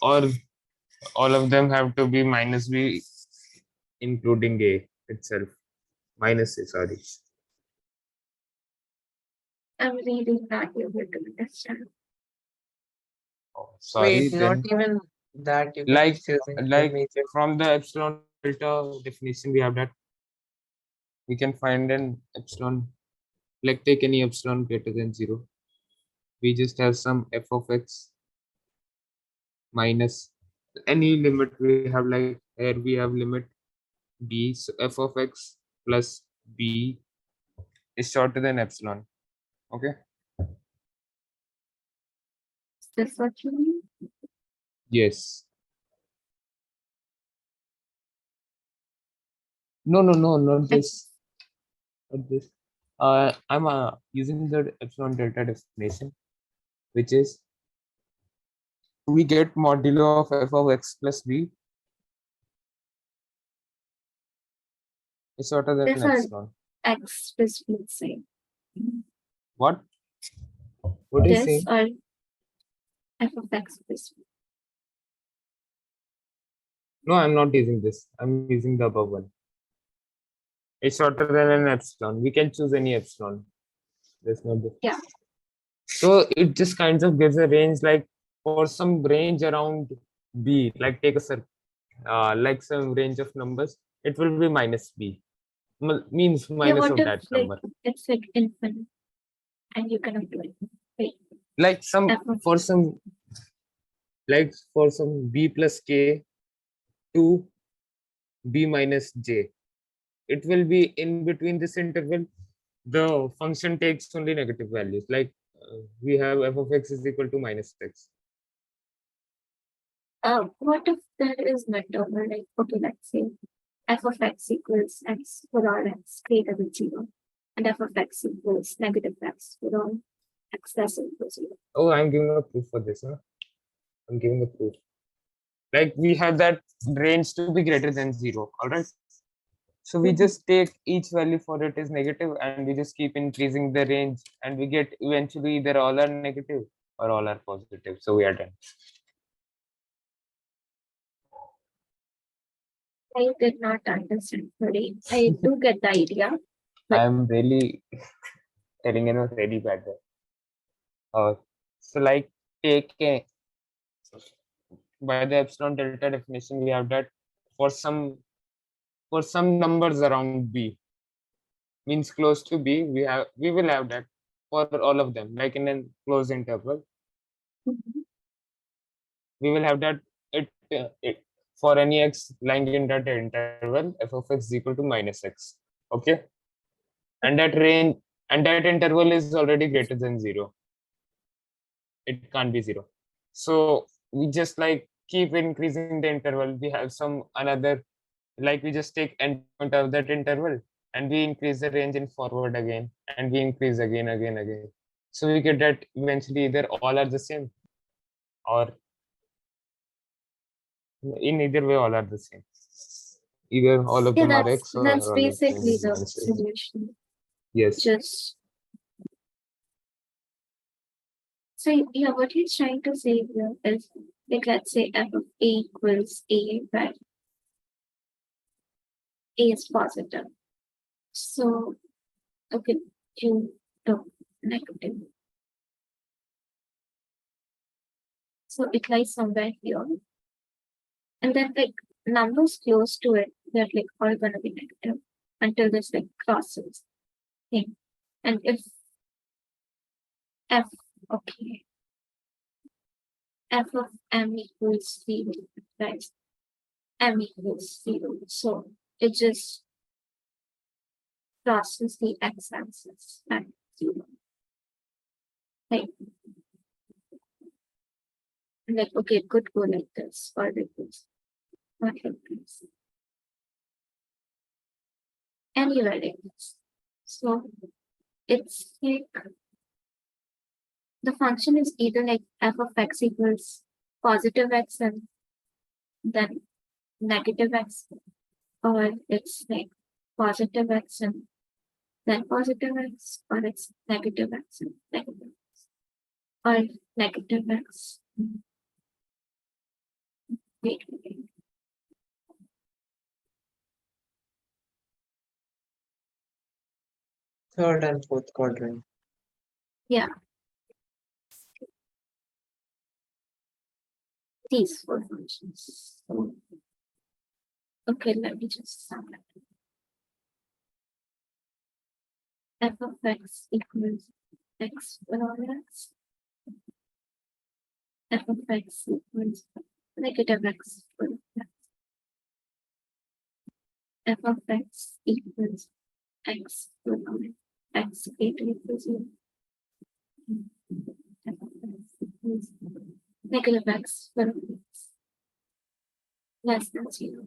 or all of them have to be minus b, including a itself. Minus a, sorry. I'm really not able to understand. Oh, sorry. Wait, not Then even that you can like just use in like major. from the epsilon delta definition we have that we can find an epsilon, like take any epsilon greater than 0. We just have some f of x minus any limit we have, like here we have limit b, so f of x plus b is shorter than epsilon. Okay. Is this what you mean? Yes. No, not this. Not this. I'm using the epsilon delta definition, which is we get modulo of f of x plus b is shorter than These are epsilon. x plus b, let's say. What? What is This saying? or f of x plus b. No, I'm not using this. I'm using the above one. It's shorter than an epsilon. We can choose any epsilon. There's no difference. Yeah. So it just kind of gives a range, like for some range around b, like take a circle, like some range of numbers, it will be minus b. Means Yeah, minus what of if that like number. it's like infinite and you cannot do it? Wait. like some F of for some b plus k to b minus j, it will be in between this interval. The function takes only negative values. Like we have f of x is equal to minus x. what if there is mid-term? Like, okay, let's say f of x equals x for all x greater than 0, and f of x equals negative x for all x less than equal to 0. Oh, I'm giving a proof for this. Huh? I'm giving a proof. Like we have that range to be greater than 0. All right. So we just take each value for it is negative, and we just keep increasing the range, and we get eventually either all are negative or all are positive. So we are done. I did not understand fully. I do get the idea. But- I'm really telling in a very bad way. So like take a, by the epsilon delta definition, we have that for some numbers around b, means close to b, we will have that for all of them, like in a closed interval. We will have that it for any x lying in that interval, f of x is equal to minus x. Okay, and that range and that interval is already greater than 0. It can't be 0. So we just like keep increasing the interval. We have some another, like we just take endpoint of that interval and we increase the range in forward again, and we increase again. So we get that eventually either all are the same, or in either way all are the same. Either all of Yeah, them are x or that's all of them basically is the minus x. solution. Yes. Just so yeah, what he's trying to say here is like, let's say f of a equals a, right? A is positive. So okay, you do negative. So it lies somewhere here. And then like numbers close to it, they're like all gonna be negative until this like crosses thing. And if f okay, f of m equals 0, right? M equals 0. So it just crosses the x-axis at 0. Like okay, it could go like this, or it could not like this. Anywhere like this. So it's like the function is either like f of x equals positive x and then negative x, or it's like positive x and then positive x, or it's negative x and negative x, or negative x. Wait. Third and fourth quadrant. Yeah. These four functions. So, okay, let me just sum it. F of x equals x for all x. F of x equals negative x for x. F of x equals x for all x greater equals 0. F of x equals negative x for all x less than 0.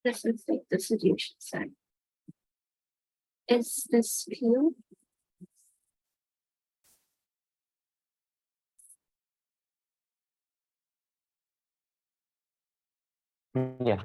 This is like the solution side. Is this clear? Yeah.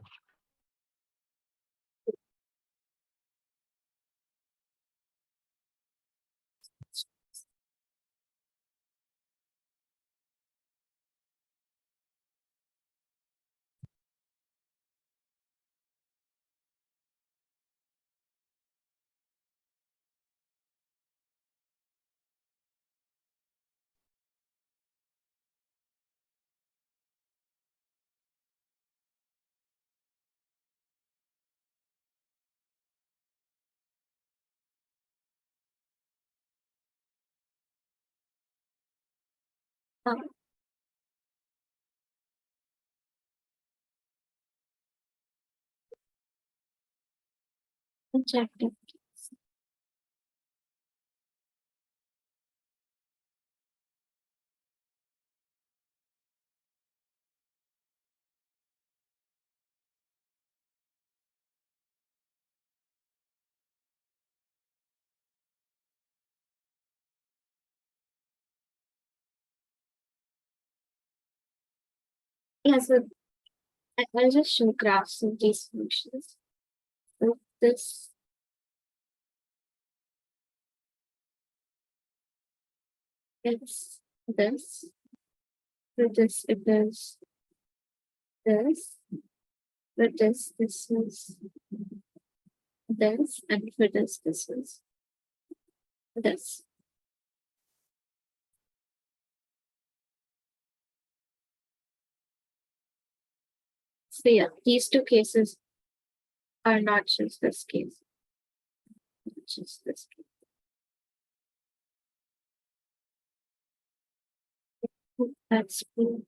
Um, Objective. Yeah, so I'll just show graphs of these functions. So this is this. For this, it is this. For this is this. And for this is this. So yeah, these two cases are not just this case. Not just this case. That's cool.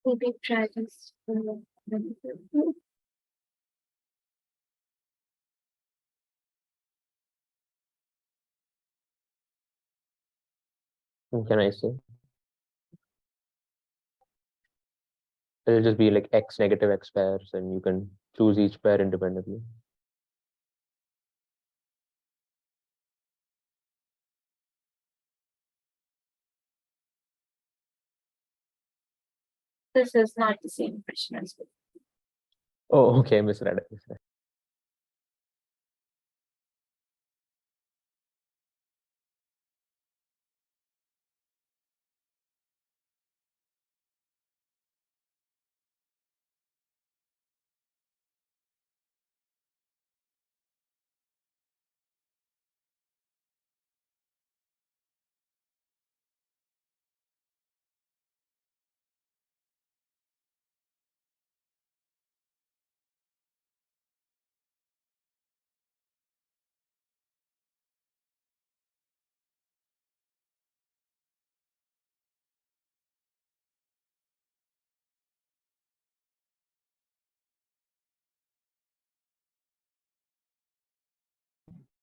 Maybe try this. Can I say? It'll just be like X negative X pairs, and you can choose each pair independently. This is not the same question as before. Oh, okay, misread it.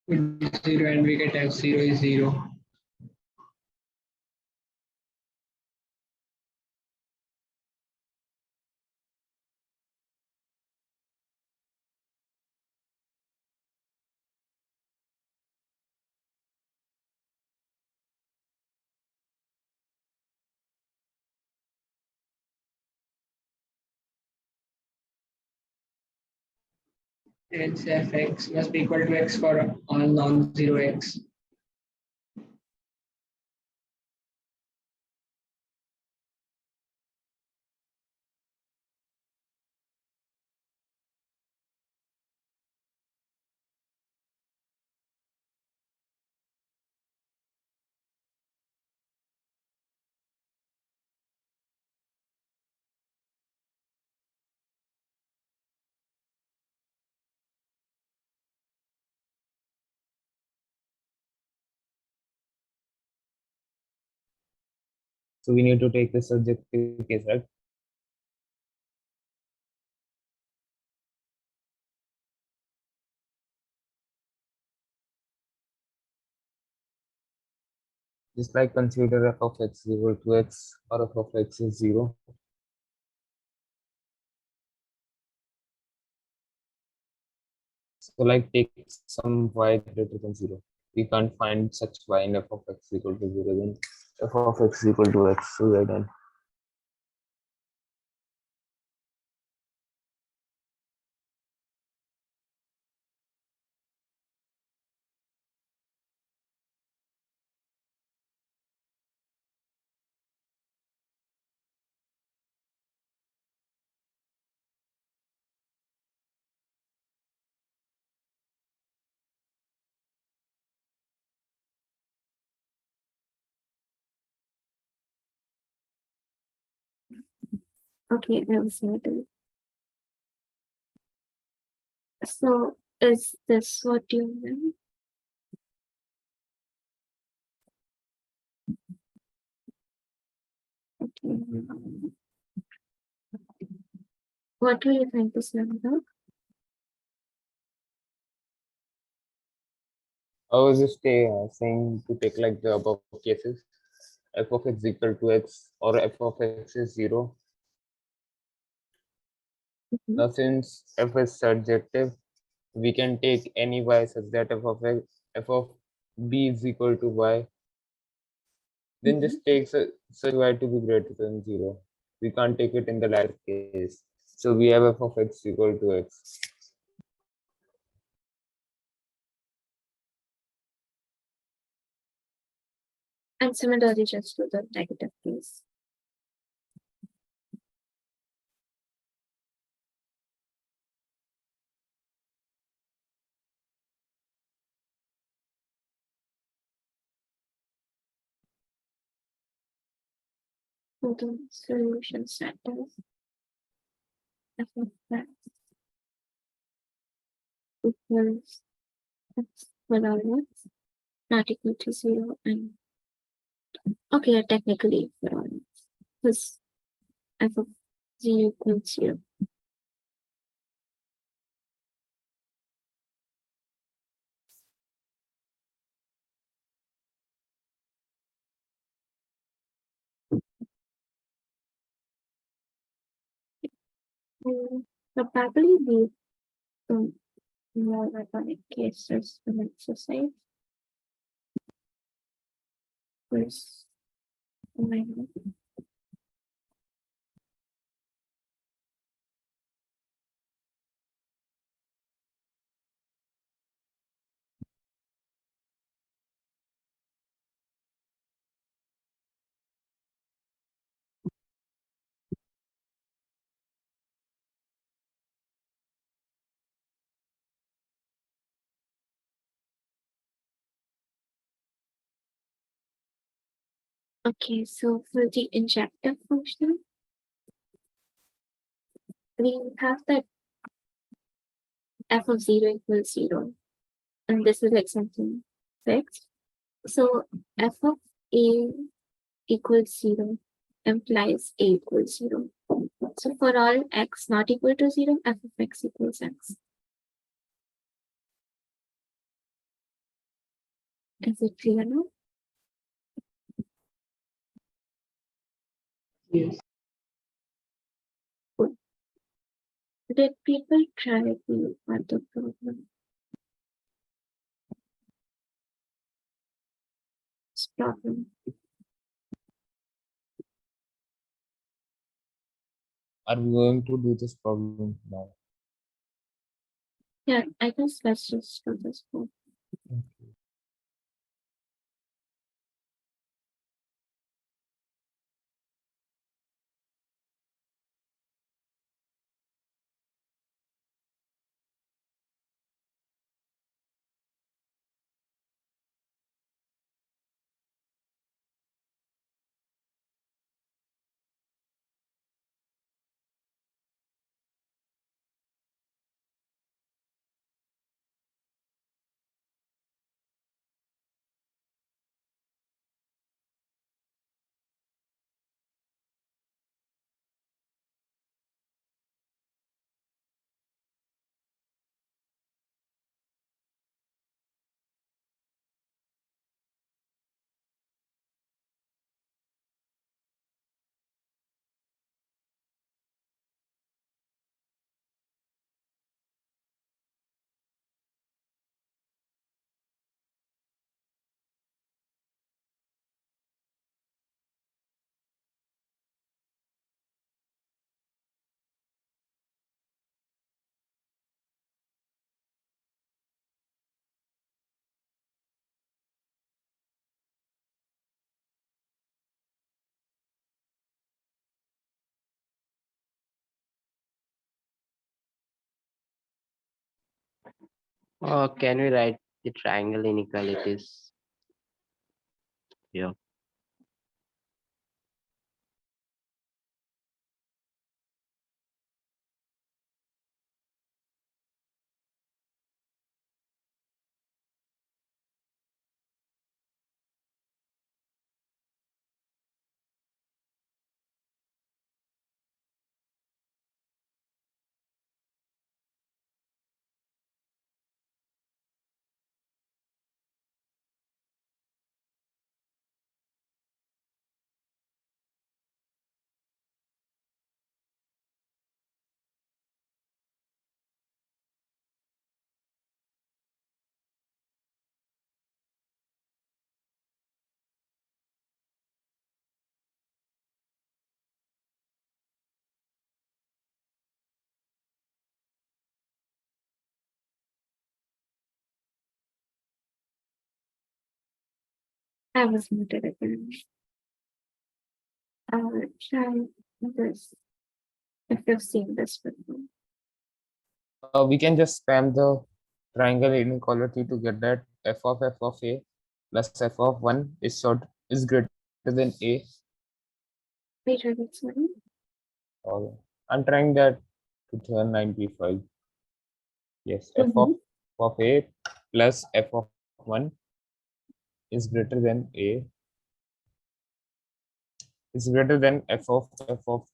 With 0 and we get f0 is 0. Hence fx must be equal to x for all non-zero x. So we need to take the subjective case, right? Just like consider f of x is equal to x or f of x is 0. So like take some y greater than 0. We can't find such y in f of x equal to 0, then f of x equal to x. So we're done. Okay, I was noted. So is this what you meant? Okay. What were you trying to say about? I was just saying to take like the above cases, f of x equal to x or f of x is 0. Now since f is surjective, we can take any y such that f of b is equal to y. Then just take such y to be greater than 0. We can't take it in the latter case. So we have f of x equal to x. And similarly just to the negative case. So the solution set is f of x equals x without x not equal to 0 and okay, technically for all x because f of 0 equals 0. Probably the more iconic cases of exercise was okay, so for the injective function, we have that f of 0 equals 0. And this is like something fixed. So f of a equals 0 implies a equals 0. So for all x not equal to 0, f of x equals x. Is it clear now? Yes. Did people try the other problem? This problem. Are we going to do this problem now? Yeah, I guess let's just do this one. Can we write the triangle inequalities here? I was muted again. Try this if you've seen this before. We can just spam the triangle inequality to get that f of a plus f of 1 is greater than a. Wait, that's one. Or I'm trying that to turn 95. Yes, f of a plus f of 1 is greater than a is greater than f of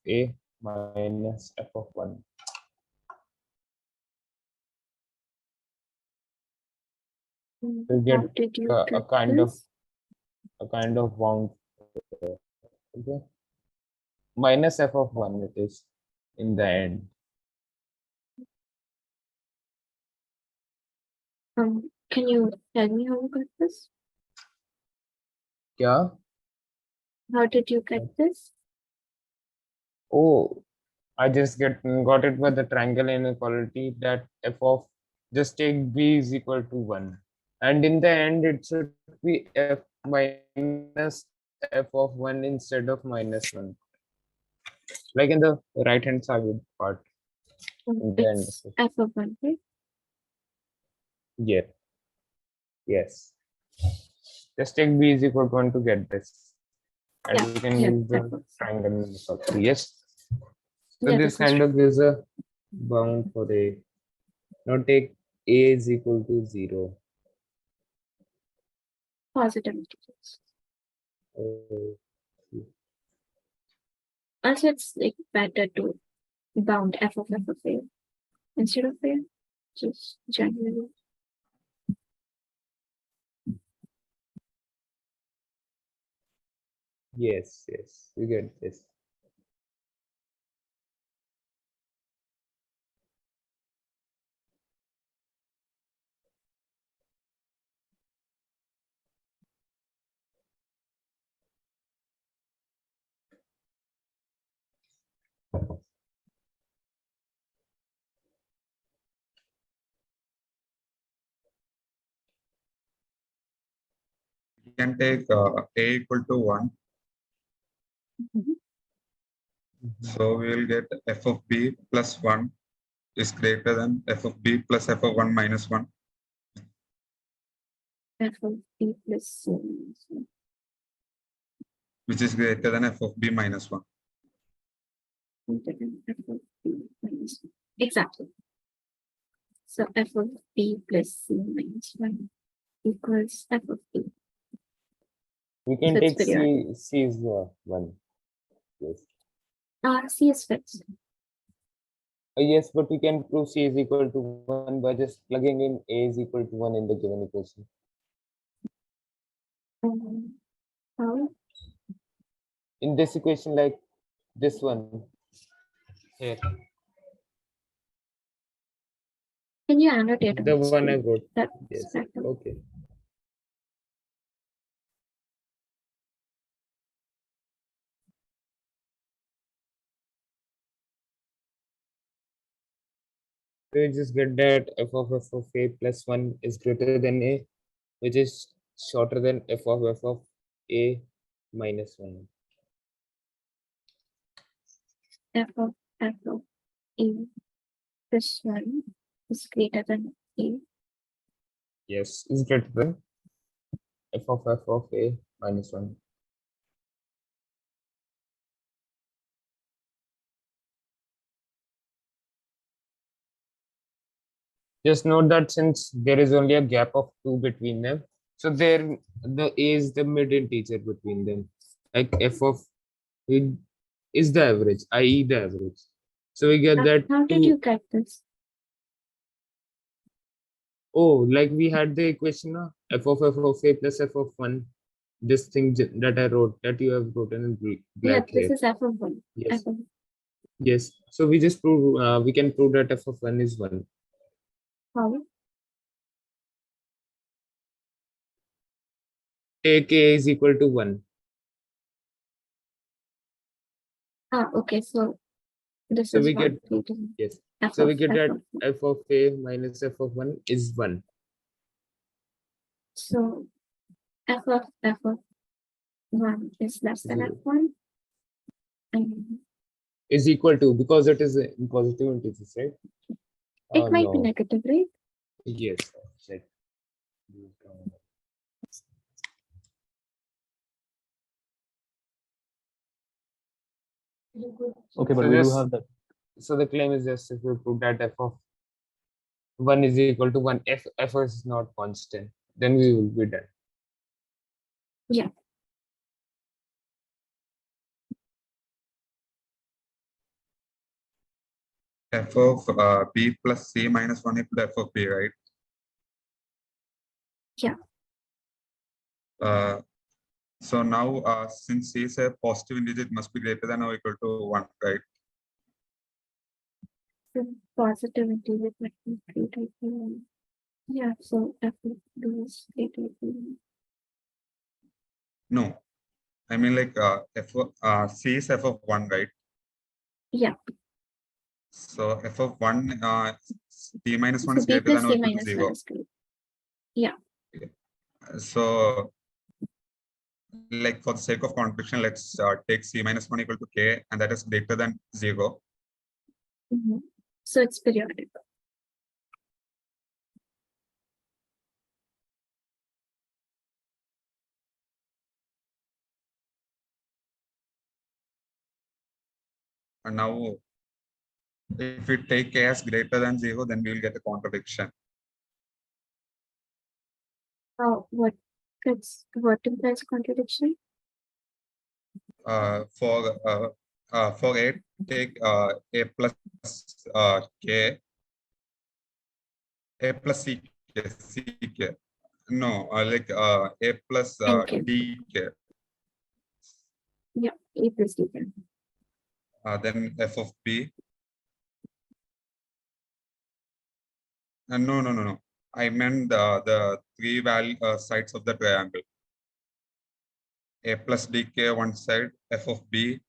a minus f of 1. To get How did you a get kind this? of bound. Okay, minus f of 1 it is in the end. Can you tell me how you got this? Yeah. How did you get this? Oh, I just got it by the triangle inequality that f of just take b is equal to 1, and in the end it should be f minus f of 1 instead of minus 1, like in the right hand side part. In the end. It's f of 1, right? Yeah. Yes. Just take b is equal to 1 to get this, and Yeah, we can yeah, use that the works. triangle inequality. Yes. So Yeah, this this is kind of gives a bound for a. Now take a is equal to 0. positive integers. Oh, Also, it's like better to bound f of a instead of a, just generally. yes, we get this. We can take a equal to 1. So we will get f of b plus 1 is greater than f of b plus f of 1 minus 1. F of b plus c minus 1. Which is greater than f of b minus 1. Greater than f of b minus 1. Exactly. So f of b plus c minus 1 equals f of b. We can So it's take very c is 1. Yes. C is fixed. Yes, but we can prove c is equal to 1 by just plugging in a is equal to 1 in the given equation. How? In this equation, like this one here, Can you annotate the on the one I screen? wrote. That's Yes. better. Okay. So you just get that f of a plus 1 is greater than a, which is shorter than f of a minus 1. F of a plus 1 is greater than a yes, is greater than f of a minus 1. Just note that since there is only a gap of 2 between them, so there the a is the mid integer between them. Like f of it is the average, i.e. the average. So we get that How did 2. you get this? Oh, like we had the equation f of a plus f of 1. This thing that I wrote, that you have written in Yeah, black this here. is f of 1. Yes. F of Yes. So we just prove we can prove that f of 1 is 1. how? Take a is equal to 1. Okay, so this So is we what get we do. yes. F So of we get F that of 1. f of a minus f of 1 is 1. So f of 1 is less than Zero. f1. And Is equal to, because it is in positive integers, right? it might be No. negative, right? Yes. Check. Okay, but So we do just have that. so the claim is just if we prove that f of 1 is equal to 1, f is not constant, then we will be done. Yeah. F of b plus c minus 1 equal to f of b, right? Yeah. So now, since c is a positive integer, it must be greater than or equal to 1, right? So positive integer might be greater than 1. Yeah, so f of b is greater than 1. No, I mean like c is f of 1, right? Yeah. So f of 1, c minus 1 So is b greater plus than or c equal to minus 1 0. is greater. Yeah. So like for the sake of completion, let's take c minus 1 equal to k, and that is greater than 0. Mhm. So it's periodic. And now if we take k as greater than 0, then we will get a contradiction. What implies contradiction? For a, take a plus k, a plus ck. No, like a plus Okay. dk. Yeah, a plus d. Then f of b. No. I meant the three sides of the triangle. A plus dk one side, f of b.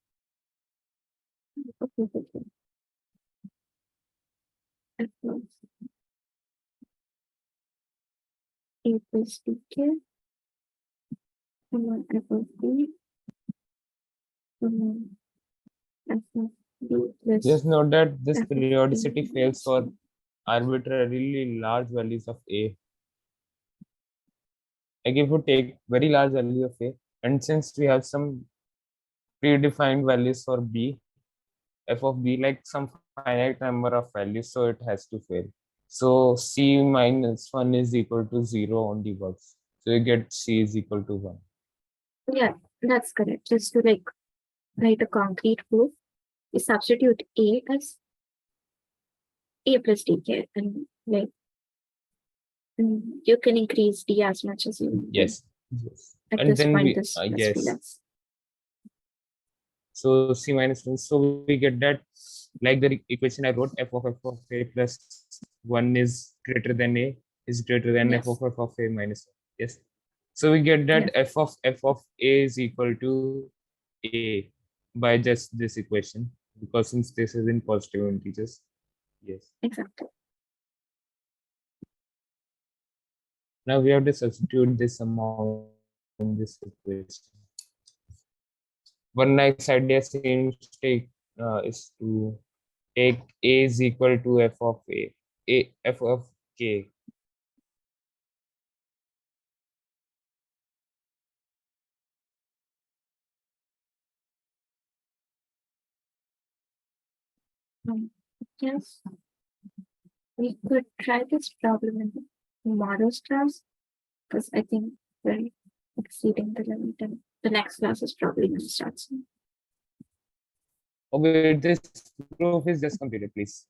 Okay. F plus a plus dk. And then f of b. And then f of b plus Just note that this f of periodicity b fails minus for b. arbitrarily large values of a. Like if you take very large value of a, and since we have some predefined values for b, f of b, like some finite number of values, so it has to fail. So c minus 1 is equal to 0 only works. So you get c is equal to 1. Yeah, that's correct. Just to like write a concrete proof, we substitute a as a plus dk, and like you can increase d as much as you want. Yes. At And this then point, we this must be yes. less. So c minus 1. So we get that, like the equation I wrote, f of a plus 1 is greater than a is greater than Yes. f of a minus 1. Yes. So we get that Yes. f of a is equal to a by just this equation, because since this is in positive integers. Yes. Exactly. Now we have to substitute this amount in this equation. One nice idea seems to take is to take a is equal to f of a f of k. Yes. We could try this problem in the models class because I think we're exceeding the limit and the next class is probably going to start soon. Oh, wait, this proof is just completed, please.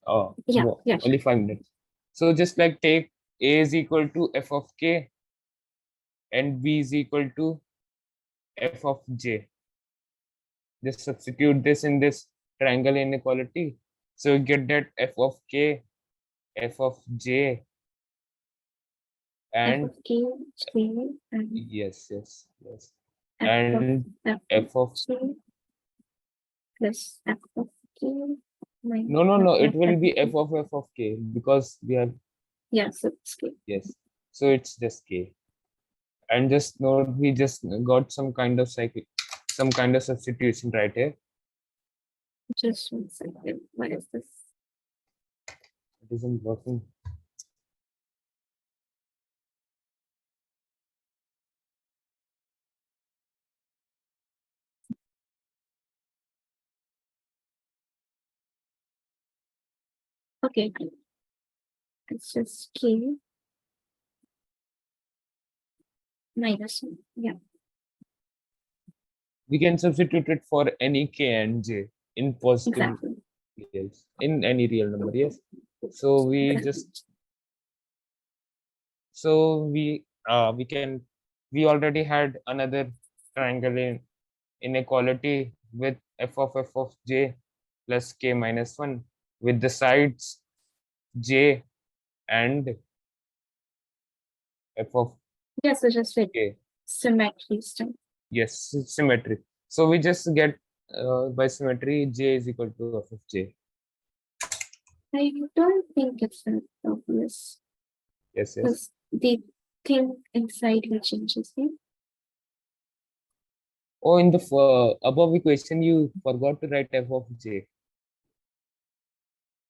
Yeah, yeah, Only 5 minutes. So just like take A is equal to f of k and B is equal to f of j. Just substitute this in this triangle inequality. So you get that f of k, f of j, F and of K, J, and yes, F and of f of J plus F of K minus no, it will F be of f of k because we have Yeah, so it's K. yes. So it's just k. And just note we just got some kind of substitution right here. Just 1 second. What is this? It isn't working. Okay, great. It's just K minus 1. Yeah, We can substitute it for any k and j in positive exactly. yes, in any real number. Yes. So we Exactly. just so we already had another triangle in inequality with f of j plus k minus 1 with the sides j and f of Yeah, so just with k. symmetry stuff. Yes, symmetry. So we just get by symmetry j is equal to f of j. I don't think it's that obvious Yes. because the thing inside will changes. Yeah? Oh, in the above equation, you forgot to write f of j.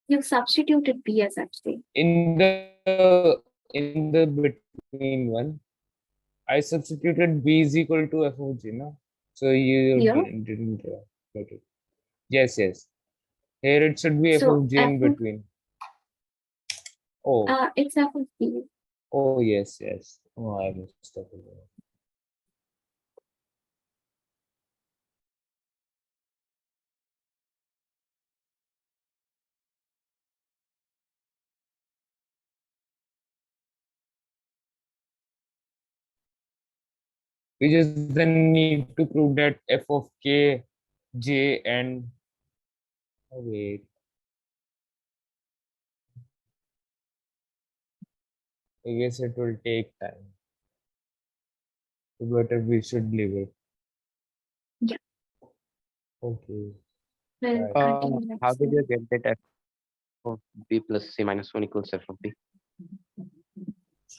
You substituted B as actually. In the between one, I substituted b is equal to f of j, no? So you Yeah. didn't get it. Yes. Here it should be f So of j F in of, between. Oh, it's F of B. oh yes. Oh, I missed it. We just then need to prove that f of k, j, and oh, wait. I guess it will take time. But we should leave it. Yeah. Okay. We'll Right. continue next How did you time. get that f of b plus c minus 1 equals f of b?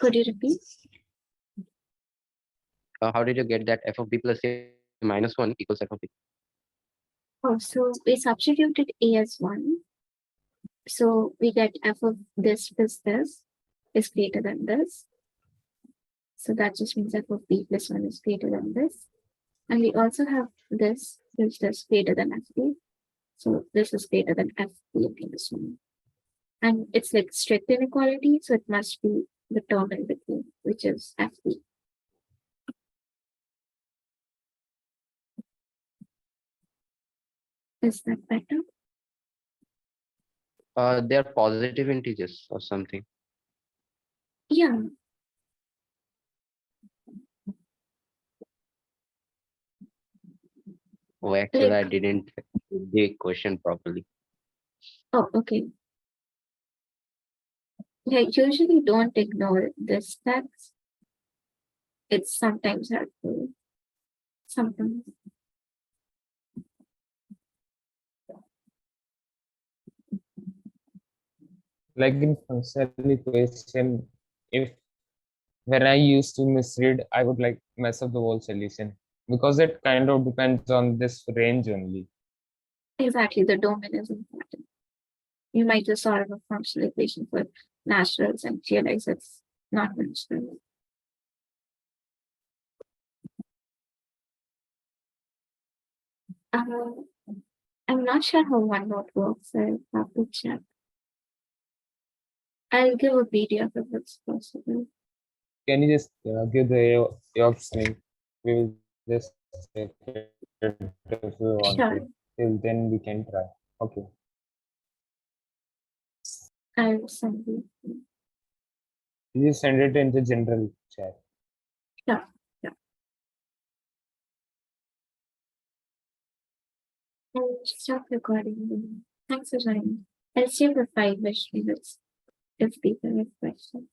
Could you repeat? How did you get that f of b plus c minus 1 equals f of b? Oh, so we substituted A as 1. So we get F of this plus this is greater than this. So that just means F of B plus 1 is greater than this. And we also have this, which is greater than FB. So this is greater than FB plus 1. And it's like strict inequality, so it must be the term in between, which is FB. Is that better? They're positive integers or something. Yeah. Oh, actually, I Like, didn't read the question properly. oh, okay. Yeah, usually don't ignore this text. It's sometimes helpful. Sometimes. Like in functional equation, if when I used to misread, I would like mess up the whole solution because it kind of depends on this range only. Exactly, the domain is important. You might just solve a functional equation for naturals and realize it's not natural. I'm not sure how OneNote works. I'll have to check. I'll give a PDF if it's possible. Can you just give the York's link? We will just check it if we want Sure. to. Till then we can try. Okay. I'll send you. You just send it in the general chat. Sure. I'll stop recording. Thanks for joining. I'll save the 5-ish minutes if people have questions.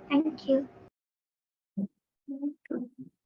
Thank you.